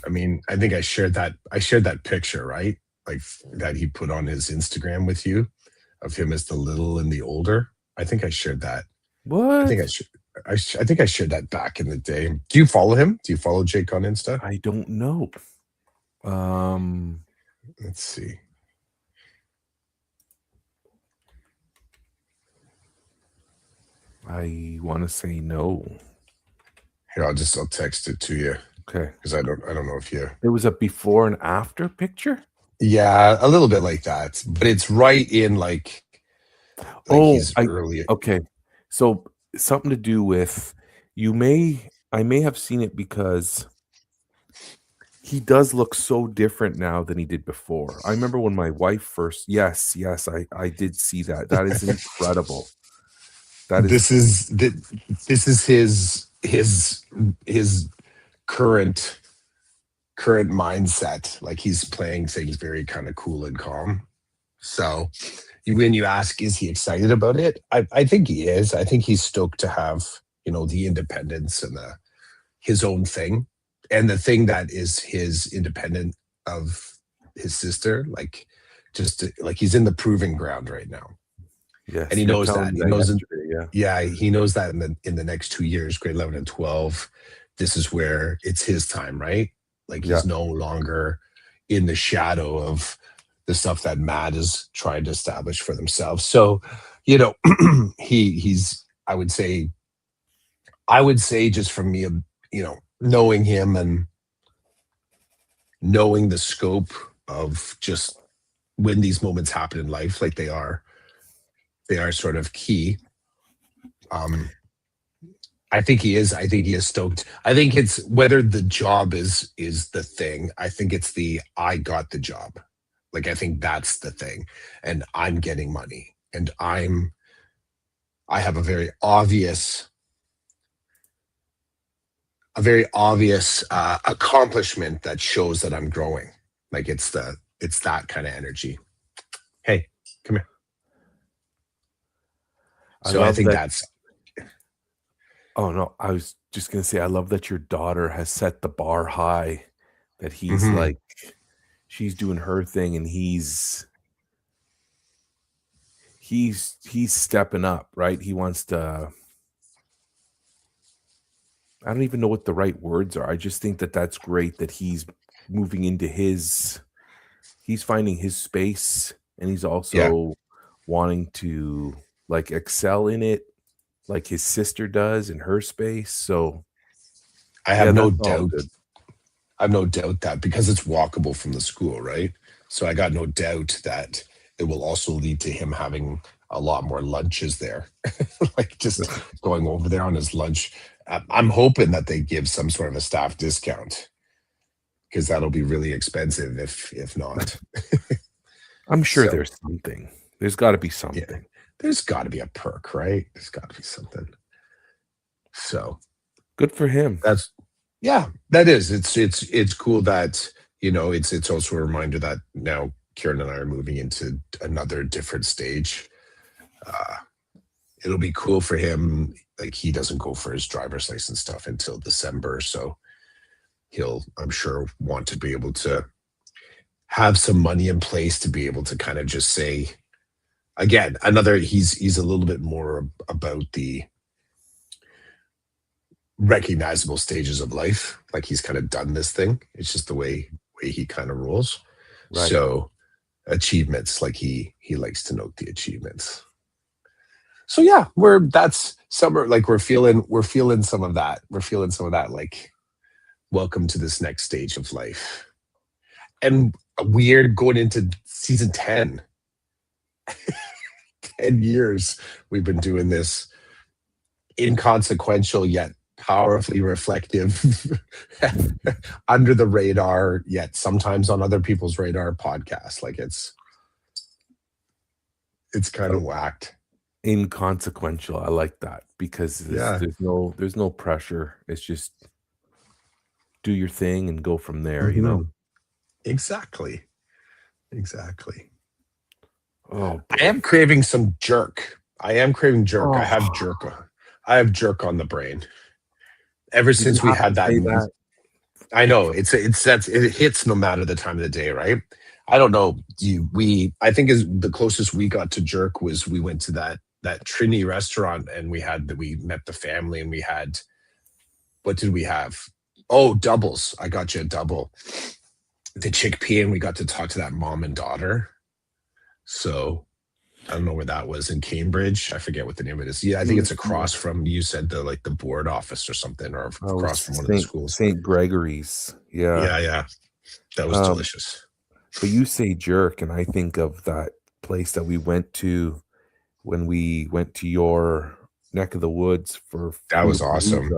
I mean, I think I shared that picture, right? Like that he put on his Instagram with you of him as the little and the older. I think I shared that. What? I think I shared that back in the day. Do you follow him? Do you follow Jake on Insta? I don't know. Let's see. I want to say no. Here, I'll text it to you. Okay. Because I don't know if you. It was a before and after picture. Yeah, a little bit like that, but it's right in like he's early. Okay. So something to do with I may have seen it because he does look so different now than he did before. I remember when my wife first, yes, I did see that. That is incredible. This is his current mindset. Like he's playing things very kind of cool and calm. So when you ask, is he excited about it? I think he is. I think he's stoked to have, the independence and his own thing. And the thing that is his independent of his sister, like he's in the proving ground right now. Yes, and he knows that. He knows that in the next 2 years, grade 11 and 12, this is where it's his time, right? Like he's no longer in the shadow of the stuff that Matt is trying to establish for themselves. So, he's I would say just from me, knowing him and knowing the scope of just when these moments happen in life, like they are sort of key. I think he is. I think he is stoked. I think it's whether the job is the thing. I think it's the I got the job. Like I think that's the thing. And I'm getting money. And I have a very obvious accomplishment that shows that I'm growing. Like it's that kind of energy. Hey, come here. I So I love think that. that's Oh no, I was just gonna say I love that your daughter has set the bar high. That he's mhm. like, she's doing her thing, and he's stepping up, right? He wants to. I don't even know what the right words are. I just think that that's great that he's moving into his. He's finding his space, and he's Yeah. also wanting to like excel in it, like his sister does in her space. So I yeah, have no that's all doubt good. I have no doubt that because it's walkable from the school, right? So I got no doubt that it will also lead to him having a lot more lunches there, like just going over there on his lunch. I'm hoping that they give some sort of a staff discount because that'll be really expensive if not. I'm sure So there's something. There's got to be yeah, something. there's got to be a perk, right? There's got to be something. So Good for him. that's yeah, that is. It's cool that it's also a reminder that now Kieran and I are moving into another different stage. Uh, it'll be cool for him. Like he doesn't go for his driver's license stuff until December, so he'll, I'm sure, want to be able to have some money in place to be able to kind of just say again another. He's a little bit more about the recognizable stages of life. Like he's kind of done this thing. It's just the way he kind of rolls. Right. So achievements, like he likes to note the achievements. So yeah, that's summer. Like we're feeling some of that. We're feeling some of that. Like welcome to this next stage of life. And weird going into season 10. 10 years we've been doing this inconsequential yet powerfully reflective under the radar yet sometimes on other people's radar podcast. Like it's kind of Oh, whacked. inconsequential. I like that because Yeah. there's no pressure. It's just do your thing and go from there, you know? Mhm. Exactly. Exactly. Oh I am boy. craving some jerk. I am craving jerk. I have Oh, jerk. I have jerk on the brain. Ever did you since we have to had that, say that? I know it hits no matter the time of the day, right? I don't know. I think is the closest we got to jerk was we went to that Trini restaurant and we met the family and we had, what did we have? Oh, doubles. I got you a double. The chickpea, and we got to talk to that mom and daughter. So I don't know where that was in Cambridge. I forget what the name of it is. Yeah, I It think it's was across from, you said, the board office or something, or oh, across from one of the Saint schools. Saint Gregory's. Yeah. Yeah, yeah. That was Um, delicious. but you say jerk, and I think of that place that we went to when we went to your neck of the woods for That was awesome. Foodapalooza.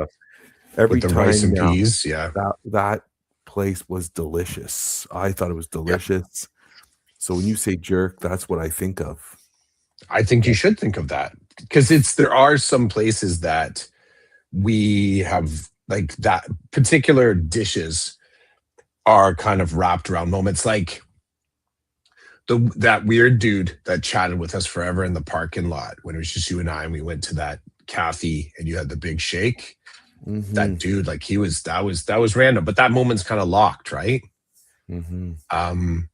With Every the rice time and now, peas. Yeah. that place was delicious. I thought it was Yeah. delicious. So when you say jerk, that's what I think of. I think you Yeah. should think of that because there are some places that we have like that particular dishes are kind of wrapped around moments like that weird dude that chatted with us forever in the parking lot when it was just you and I and we went to that cafe and you had the big shake. That Mhm. dude, like that was random, but that moment's kind of locked, right? Mhm. Um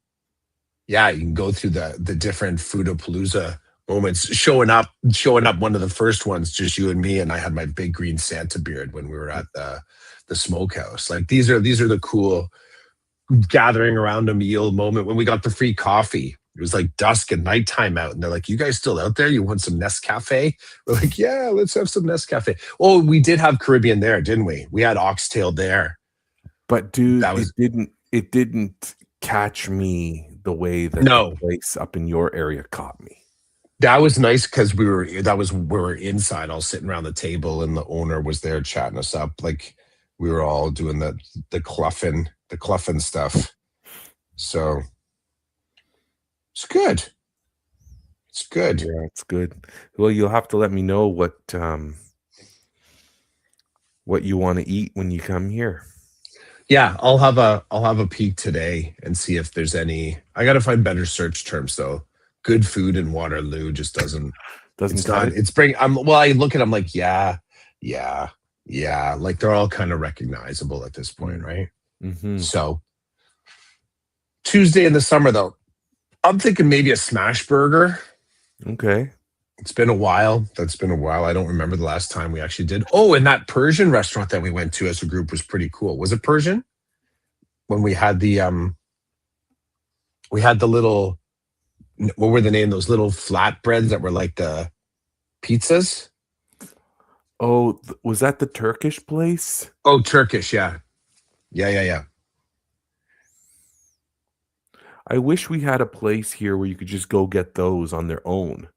yeah, you can go through the different Foodapalooza moments. Showing up one of the first ones, just you and me, and I had my big green Santa beard when we were at the smokehouse. Like these are the cool gathering around a meal moment when we got the free coffee. It was like dusk and nighttime out, and they're like, "You guys still out there? You want some Nescafe?" We're like, "Yeah, let's have some Nescafe." Oh, we did have Caribbean there, didn't we? We had oxtail there. But dude, That was it didn't catch me the way that the no, place up in your area caught me. That was nice because we were inside, all sitting around the table, and the owner was there chatting us up. Like we were all doing the cluffin stuff. So it's good. It's good. Yeah, it's good. Well, you'll have to let me know what you want to eat when you come here. Yeah, I'll have a peek today and see if there's any. I gotta find better search terms though. Good food in Waterloo just doesn't. Doesn't It's cut not. it. It's bring. I'm well. I look at them like yeah, yeah. Like they're all kind of recognizable at this point, Mm. right? Mm-hmm. So Tuesday in the summer though, I'm thinking maybe a smash burger. Okay. It's been a while. That's been a while. I don't remember the last time we actually did. Oh, and that Persian restaurant that we went to as a group was pretty cool. Was it Persian? When we had the little, what were the name? Those little flatbreads that were like the pizzas. Oh, was that the Turkish place? Oh, Turkish, yeah, yeah. I wish we had a place here where you could just go get those on their own,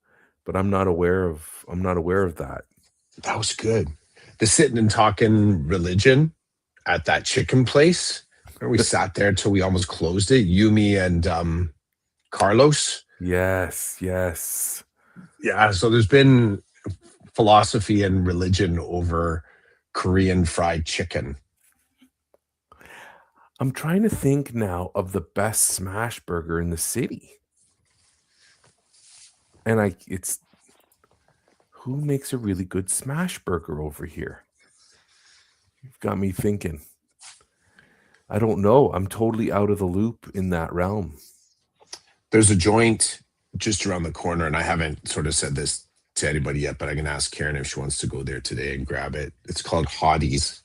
but I'm not aware of that. That was good. The sitting and talking religion at that chicken place. Where we sat there till we almost closed it. Yumi and Carlos. Yes, yes. Yeah, so there's been philosophy and religion over Korean fried chicken. I'm trying to think now of the best smash burger in the city. And it's who makes a really good smash burger over here? You've got me thinking. I don't know. I'm totally out of the loop in that realm. There's a joint just around the corner, and I haven't sort of said this to anybody yet, but I can ask Karen if she wants to go there today and grab it. It's called Hottie's,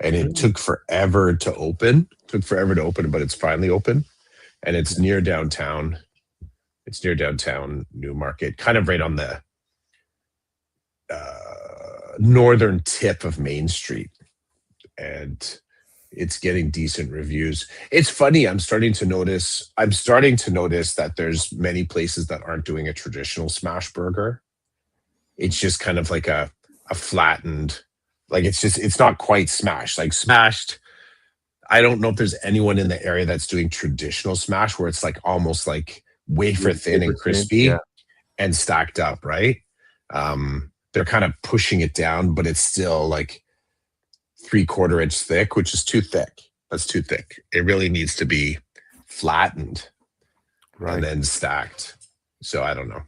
and it Mm, took forever to open. Took forever to open, but it's finally open, and it's near downtown. It's near downtown Newmarket, kind of right on the northern tip of Main Street, and it's getting decent reviews. It's funny. I'm starting to notice that there's many places that aren't doing a traditional smash burger. It's just kind of like a flattened, like it's not quite smashed. Like smashed, I don't know if there's anyone in the area that's doing traditional smash where it's like almost like wafer really thin and paper thin. Yeah. crispy and stacked up, right? They're kind of pushing it down, but it's still like 3/4 inch thick, which is too thick. That's too thick. It really needs to be flattened and Right. then stacked. So I don't know.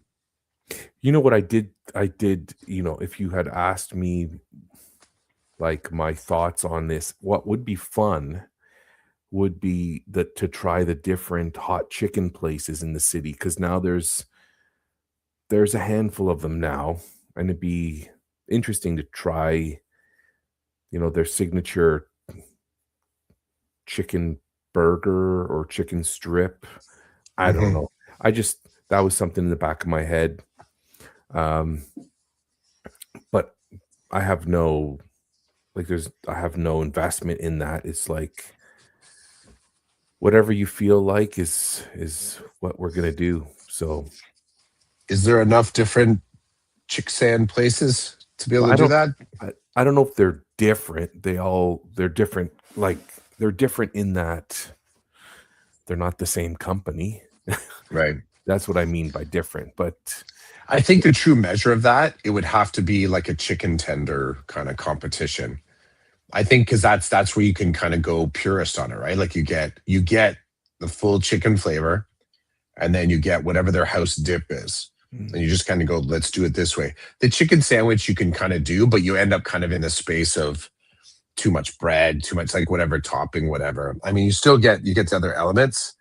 You know what I did, if you had asked me like my thoughts on this, what would be fun would be that to try the different hot chicken places in the city because now there's a handful of them now, and it'd be interesting to try, their signature chicken burger or chicken strip. I don't Mhm. know. I just that was something in the back of my head. Um, but I have no I have no investment in that. It's like whatever you feel like is what we're gonna do. So Is there enough different chick sand places to be able well, to do that? I don't know if they're different. They're different. Like they're different in that they're not the same company. Right. That's what I mean by different. But I think the true measure of that, it would have to be like a chicken tender kind of competition. I think because that's where you can kind of go purist on it, right? Like you get the full chicken flavor, and then you get whatever their house dip is. And you just kind of go, let's do it this way. The chicken sandwich you can kind of do, but you end up kind of in the space of too much bread, too much like whatever topping, whatever. I mean, you get the other elements,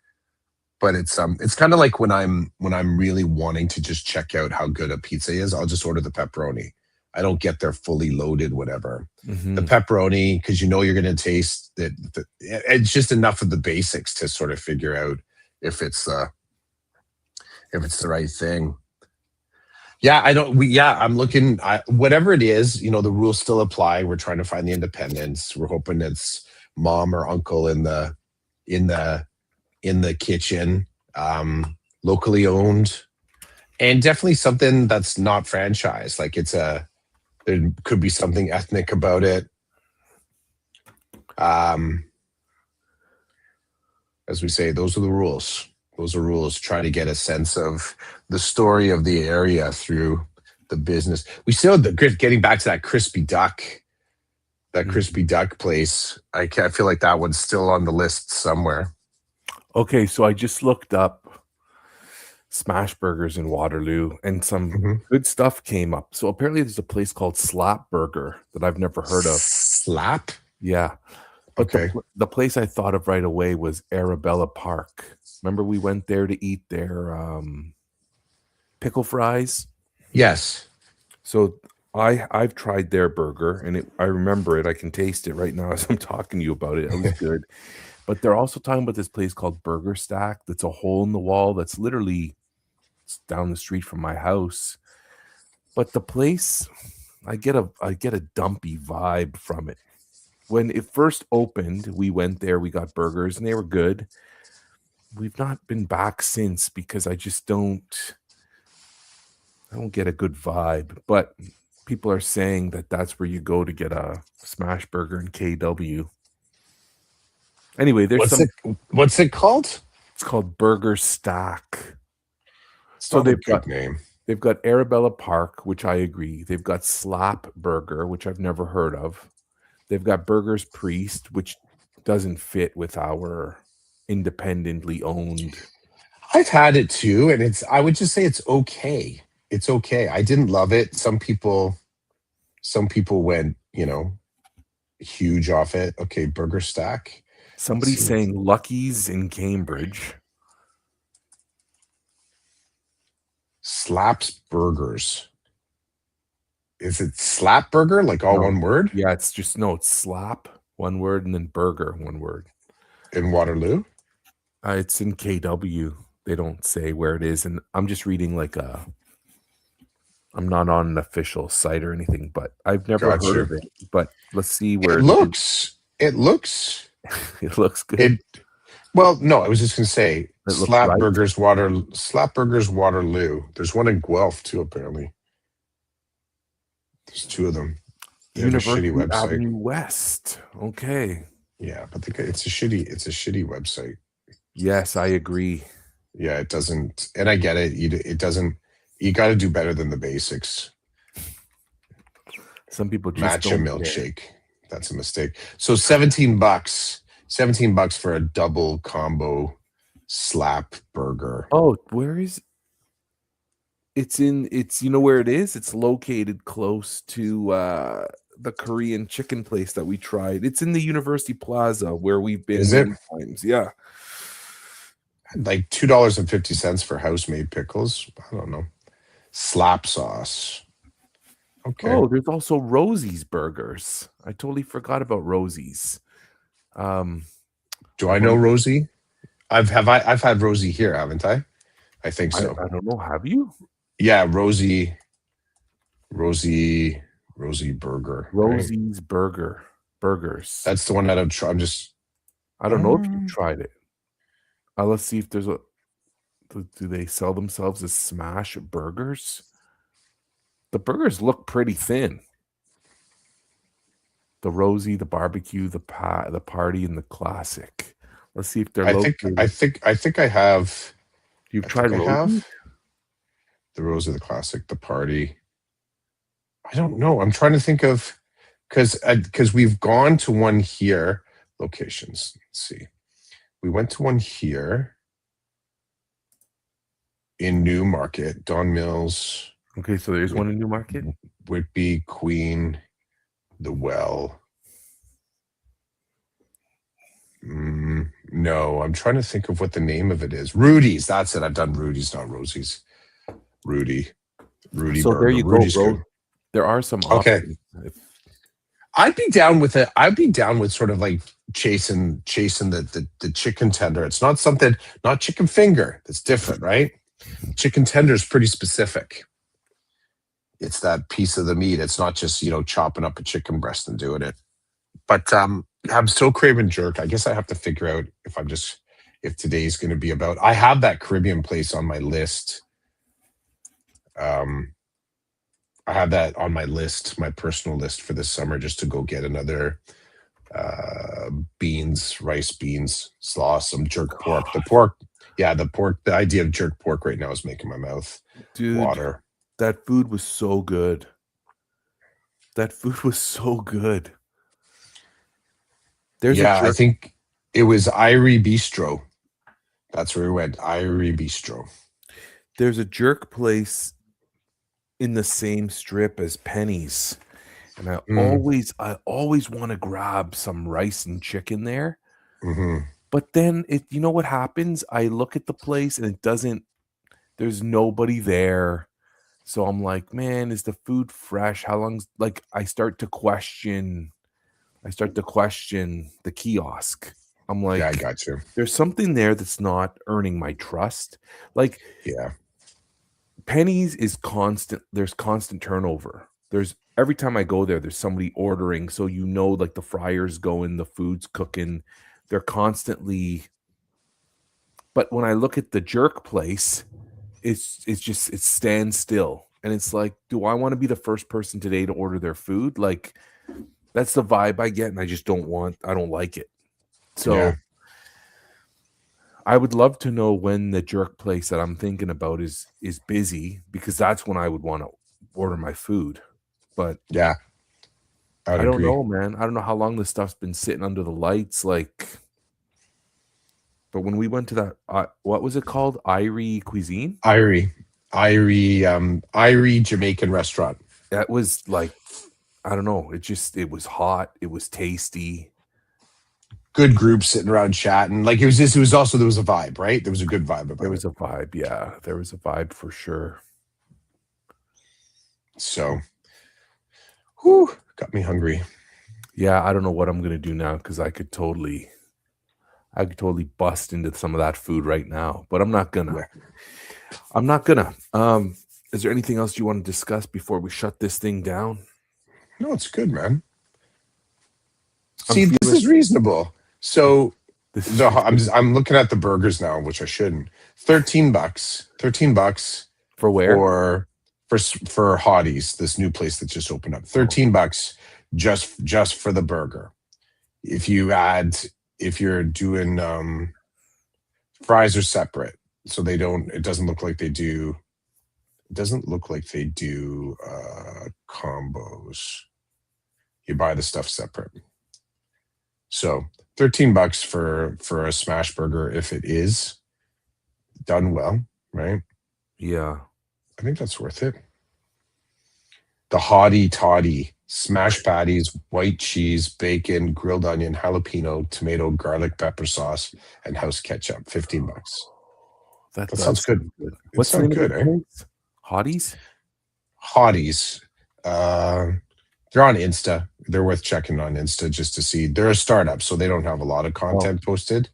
but it's kind of like when I'm really wanting to just check out how good a pizza is, I'll just order the pepperoni. I don't get their fully loaded whatever. The mhm. pepperoni, because you know you're going to taste that. It's just enough of the basics to sort of figure out if it's uh if it's the right thing. Yeah, I don't. I'm looking. Whatever it is, the rules still apply. We're trying to find the independence. We're hoping it's mom or uncle in the in the kitchen, locally owned, And definitely something that's not franchise. Like there could be something ethnic about it. Um, as we say, those are the rules. Those are rules. Try to get a sense of the story of the area through the business. We still getting back to that crispy Mhm. duck place. I feel like that one's still on the list somewhere. Okay, so I just looked up smash burgers in Waterloo and some Mhm. good stuff came up. So apparently there's a place called Slap Burger that I've never heard of. Slap. Yeah. But Okay. the place I thought of right away was Arabella Park. Remember we went there to eat their pickle fries? Yes. So I've tried their burger and I remember it. I can taste it right now as I'm talking to you about it. It was good. But they're also talking about this place called Burger Stack that's a hole in the wall that's literally down the street from my house. But the place, I get a dumpy vibe from it. When it first opened, we went there, we got burgers and they were good. We've not been back since because I don't get a good vibe. But people are saying that that's where you go to get a smash burger in KW. Anyway, What's it called? it's called Burger Stack. It's So not a they've got good name. They've got Arabella Park, which I agree. They've got Slap Burger, which I've never heard of. They've got Burgers Priest, which doesn't fit with our independently owned. I've had it too, and I would just say it's okay. It's okay. I didn't love it. Some people went, huge off it. Okay, Burger Stack. Let's Somebody's see. saying Lucky's in Cambridge. Slaps Burgers. Is it Slap Burger, like all No, one word, yeah, it's Slap, one word, and then Burger, one word. in Waterloo? It's in KW. They don't say where it is, and I'm just reading I'm not on an official site or anything, but I've never Got heard you. of it. But let's see It where it is. looks. It looks. It looks good. It. Well, no, I was just gonna say It looks right. Slap Burgers Waterloo. There's one in Guelph too, apparently. There's two of them. They have a shitty University website. Avenue West. Okay. Yeah, but it's a shitty website. Yes, I agree. Yeah, it doesn't, and I get it. It doesn't. You got to do better than the basics. Some people just Matcha don't care. milkshake. That's a mistake. So $17. $17 for a double combo slap burger. Oh, where is it's you know where it is? It's located close to the Korean chicken place that we tried. It's in the University Plaza where we've been Is it many times. Yeah. like $2.50 for house made pickles? I don't know. Slap sauce. Okay. Oh, there's also Rosie's Burgers. I totally forgot about Rosie's. Um, Do I I know wonder, Rosie? I've had Rosie here, haven't I? I think I, so. I don't know. Have you? Yeah, Rosie Burger. Right? Rosie's Burgers. That's the one that I'm just. I don't know if you've tried it. Let's see if there's do they sell themselves as smash burgers? The burgers look pretty thin. The Rosie, the barbecue, the party, and the classic. Let's see if they're I think located. I think I have. You've I tried think I Rosie? have the Rosie, the classic, the party. I don't know. I'm trying to think of because we've gone to one here. Locations. Let's see. We went to one here in Newmarket, Don Mills, Okay, so there's one in Newmarket. Whitby, Queen, The Well. No, I'm trying to think of what the name of it is. Rudy's. That's it. I've done Rudy's, not Rosie's. Rudy So Burger. there you Rudy's go, good. bro. There are some Okay. options. I'd be down with it. I'd be down with sort of like chasing the chicken tender. It's not something, not chicken finger. That's different, right? Chicken tender is pretty specific. It's that piece of the meat. It's not just, chopping up a chicken breast and doing it. But I'm still craving jerk. I guess I have to figure out if today's going to be about. I have that Caribbean place on my list. Um, I have that on my list, my personal list for this summer, just to go get another beans, rice beans, slaw, some jerk pork. The pork, yeah, the pork. The idea of jerk pork right now is making my mouth Dude, water. that food was so good. That food was so good. There's a Yeah, I jerk think it was Irie Bistro. That's where we went. Irie Bistro. there's a jerk place in the same strip as Penny's, and I Mm, always wanna grab some rice and chicken there, hmm. but then you know what happens? I look at the place and it doesn't there's nobody there, so I'm like, "Man, is the food fresh? How long's" like, I start to question the kiosk. I'm Yeah, I like, got you. "There's something there that's not earning my trust." Like, Yeah, Penny's is constant there's constant turnover. There's every time I go there, there's somebody ordering, so you know, like, the fryer's going, the food's cooking. They're constantly but when I look at the jerk place, it's just it stands still, and it's like, do I wanna be the first person today to order their food? Like, that's the vibe I get, and I don't like it. yeah, So, I would love to know when the jerk place that I'm thinking about is busy because that's when I would wanna order my food, but yeah. I'd I don't agree. know, man. I don't know how long this stuff's been sitting under the lights, like but when we went to that, what was it called? Irie Cuisine? Irie, Irie Jamaican restaurant. That was like I don't know, it was hot, it was tasty. Good group sitting around chatting. Like it was just, it was also there was a vibe, right? There was a good vibe There about it. was a vibe, yeah, there was a vibe for sure. So, whew, got me hungry. Yeah, I don't know what I'm gonna do now because I could totally bust into some of that food right now, but I'm not gonna. Yeah. I'm not gonna. Is there anything else you want to discuss before we shut this thing down? No, it's good, man. I'm See, this feeling is reasonable. So this is I'm looking at the burgers now, which I shouldn't. $13. $13 for where? for for Hottie's, this new place that just opened up. Oh, $13 just for the burger. If you add, if you're doing fries are separate, so they don't. It doesn't look like they do. It doesn't look like they do combos. You buy the stuff separate. So $13 for a smash burger if it is done well, right? yeah. I think that's worth it. The Hottie Toddy smash patties, white cheese, bacon, grilled onion, jalapeno, tomato, garlic, pepper sauce, and house ketchup. $15. That That sounds does good. sound good. It What's the sounds name of good, this eh? place? Hotties? Hotties. Uh, they're on Insta. They're worth checking on Insta just to see. They're a startup, so they don't have a lot of Oh, content posted,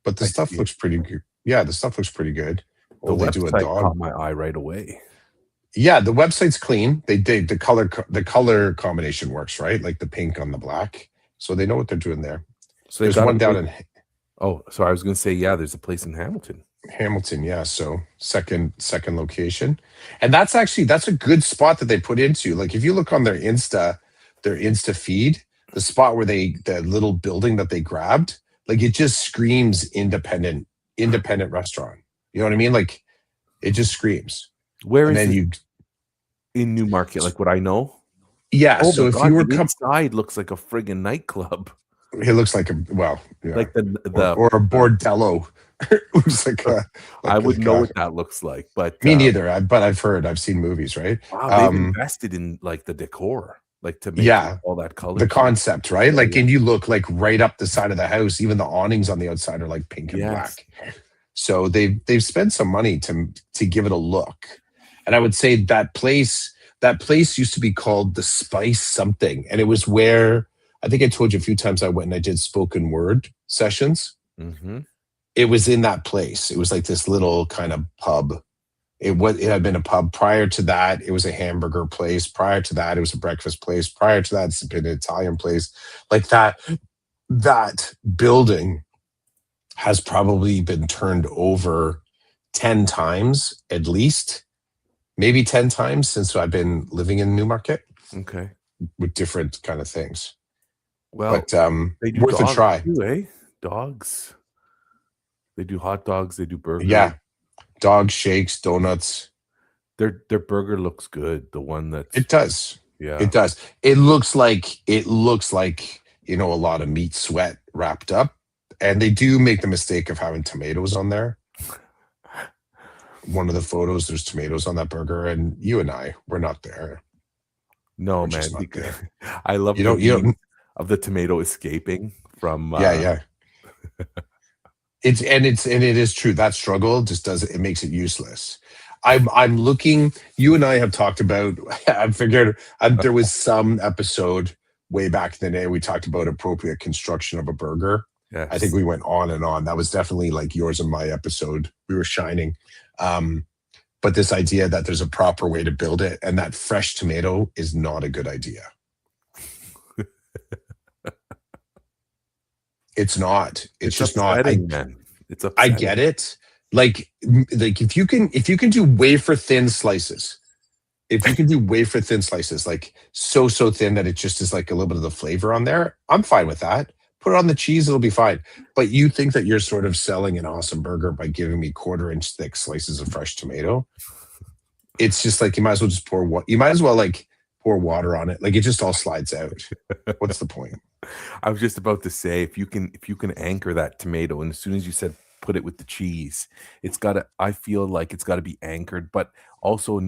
but the I stuff see it. looks pretty good. Yeah, the stuff looks pretty good. The Oh, they do a website dog. caught my eye right away. Yeah, the website's clean. They the color combination works, right? Like the pink on the black. So they know what they're doing there. So they've There's got a one down place. in Oh, sorry. I was going to say, yeah, there's a place in Hamilton. Hamilton, yeah. So second location. And that's a good spot that they put into. Like if you look on their Insta feed, the spot where the little building that they grabbed, like it just screams independent restaurant. You know what I mean? Like it just screams. Where And is then this you in Newmarket? Like what I know? yeah, Oh my so if you God, were the come inside looks like a friggin' nightclub. it looks like a well, yeah. Like the Or a bordello. It looks I wouldn't like know what that looks like, but, me neither. But I've seen movies, right? wow, they've Um, invested in, like, the decor, like, to make it yeah, all that the colors and concept, right? yeah, Like, yeah. and you look like right up the side of the house. Even the awnings on the outside are like pink and Yes. black. So they've spent some money to give it a look. And I would say that place used to be called the Spice something, and it was where I think I told you a few times I went and I did spoken word sessions. Mhm. It was in that place. It was like this little kind of pub. It had been a pub. Prior to that, it was a hamburger place. Prior to that, it was a breakfast place. Prior to that, it's been an Italian place. Like that building has probably been turned over 10 times at least, maybe 10 times since I've been living in Newmarket. Okay. With different kind of things. Well, But they do worth a dogs try. too, eh? Dogs. They do hot dogs. They do burgers. Yeah. Dogs, shakes, donuts. Their burger looks good. The one that's It does. yeah. It does. It looks like a lot of meat sweat wrapped up. And they do make the mistake of having tomatoes on there. One of the photos, there's tomatoes on that burger, and you and I, we're not there. No, We're man. just not there. I love You don't of the tomato escaping from yeah. It is true. That struggle just it makes it useless. I'm looking. You and I have talked about. I figured there was some episode way back in the day we talked about appropriate construction of a burger. Yes. I think we went on and on. That was definitely like yours and my episode. We were shining. But this idea that there's a proper way to build it and that fresh tomato is not a good idea. It's not. It's just not. Man. It's upsetting. I get it. Like if you can do wafer thin slices, like so thin that it just is like a little bit of the flavor on there, I'm fine with that. Put it on the cheese, it'll be fine. But you think that you're sort of selling an awesome burger by giving me 1/4-inch thick slices of fresh tomato? It's just like you might as well just pour water on it. Like it just all slides out. What's the point? I was just about to say if you can anchor that tomato, and as soon as you said put it with the cheese, I feel like it's got to be anchored, but also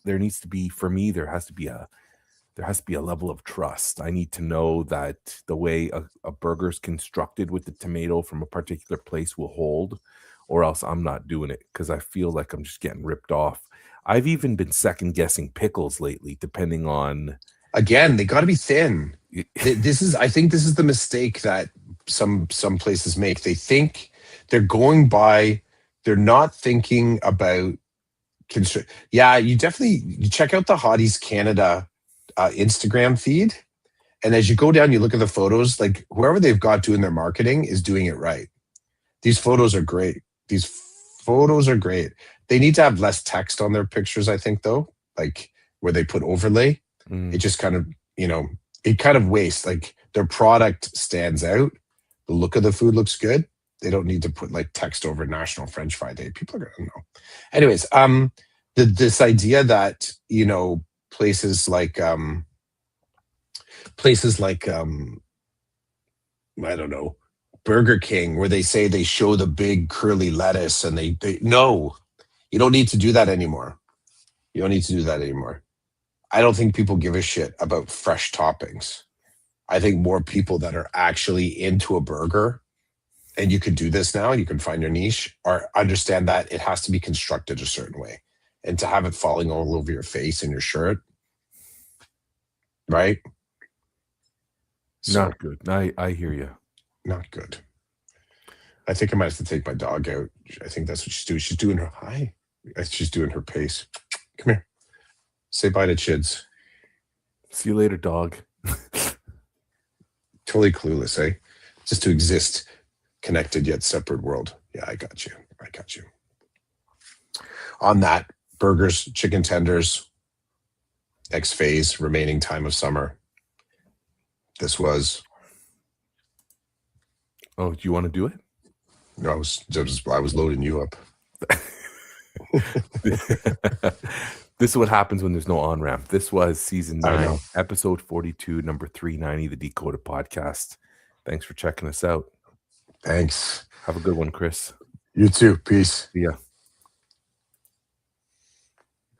there needs to be, for me, there has to be a level of trust. I need to know that the way a burger's constructed with the tomato from a particular place will hold, or else I'm not doing it because I feel like I'm just getting ripped off. I've even been second guessing pickles lately, depending on. Again, they got to be thin. I think this is the mistake that some places make. They think they're not thinking about. Yeah, you check out the Hotties Canada Instagram feed, and as you go down, you look at the photos. Like whoever they've got doing their marketing is doing it right. These photos are great. They need to have less text on their pictures, I think, though, like where they put overlay. It just kind of, it kind of wastes. Like their product stands out. The look of the food looks good. They don't need to put like text over National French Fry Day. People are gonna know. Anyways, this idea that places like I don't know, Burger King, where they say they show the big curly lettuce, and they no, you don't need to do that anymore. I don't think people give a shit about fresh toppings. I think more people that are actually into a burger, and you can do this now, you can find your niche, or understand that it has to be constructed a certain way. And to have it falling all over your face and your shirt, right? Not good. I hear you. Not good. I think I might have to take my dog out. I think that's what she's doing. She's doing her She's doing her pace. Come here. Say bye to Chids. See you later, dog. Totally clueless, eh? Just to exist, connected yet separate world. Yeah, I got you. On that, burgers, chicken tenders, next phase, remaining time of summer. This was. Oh, do you want to do it? No, I was loading you up. This is what happens when there's no on-ramp. This was season 9, episode 42, number 390, the Decoded Podcast. Thanks for checking us out. Thanks. Have a good one, Chris. You too. Peace. See ya.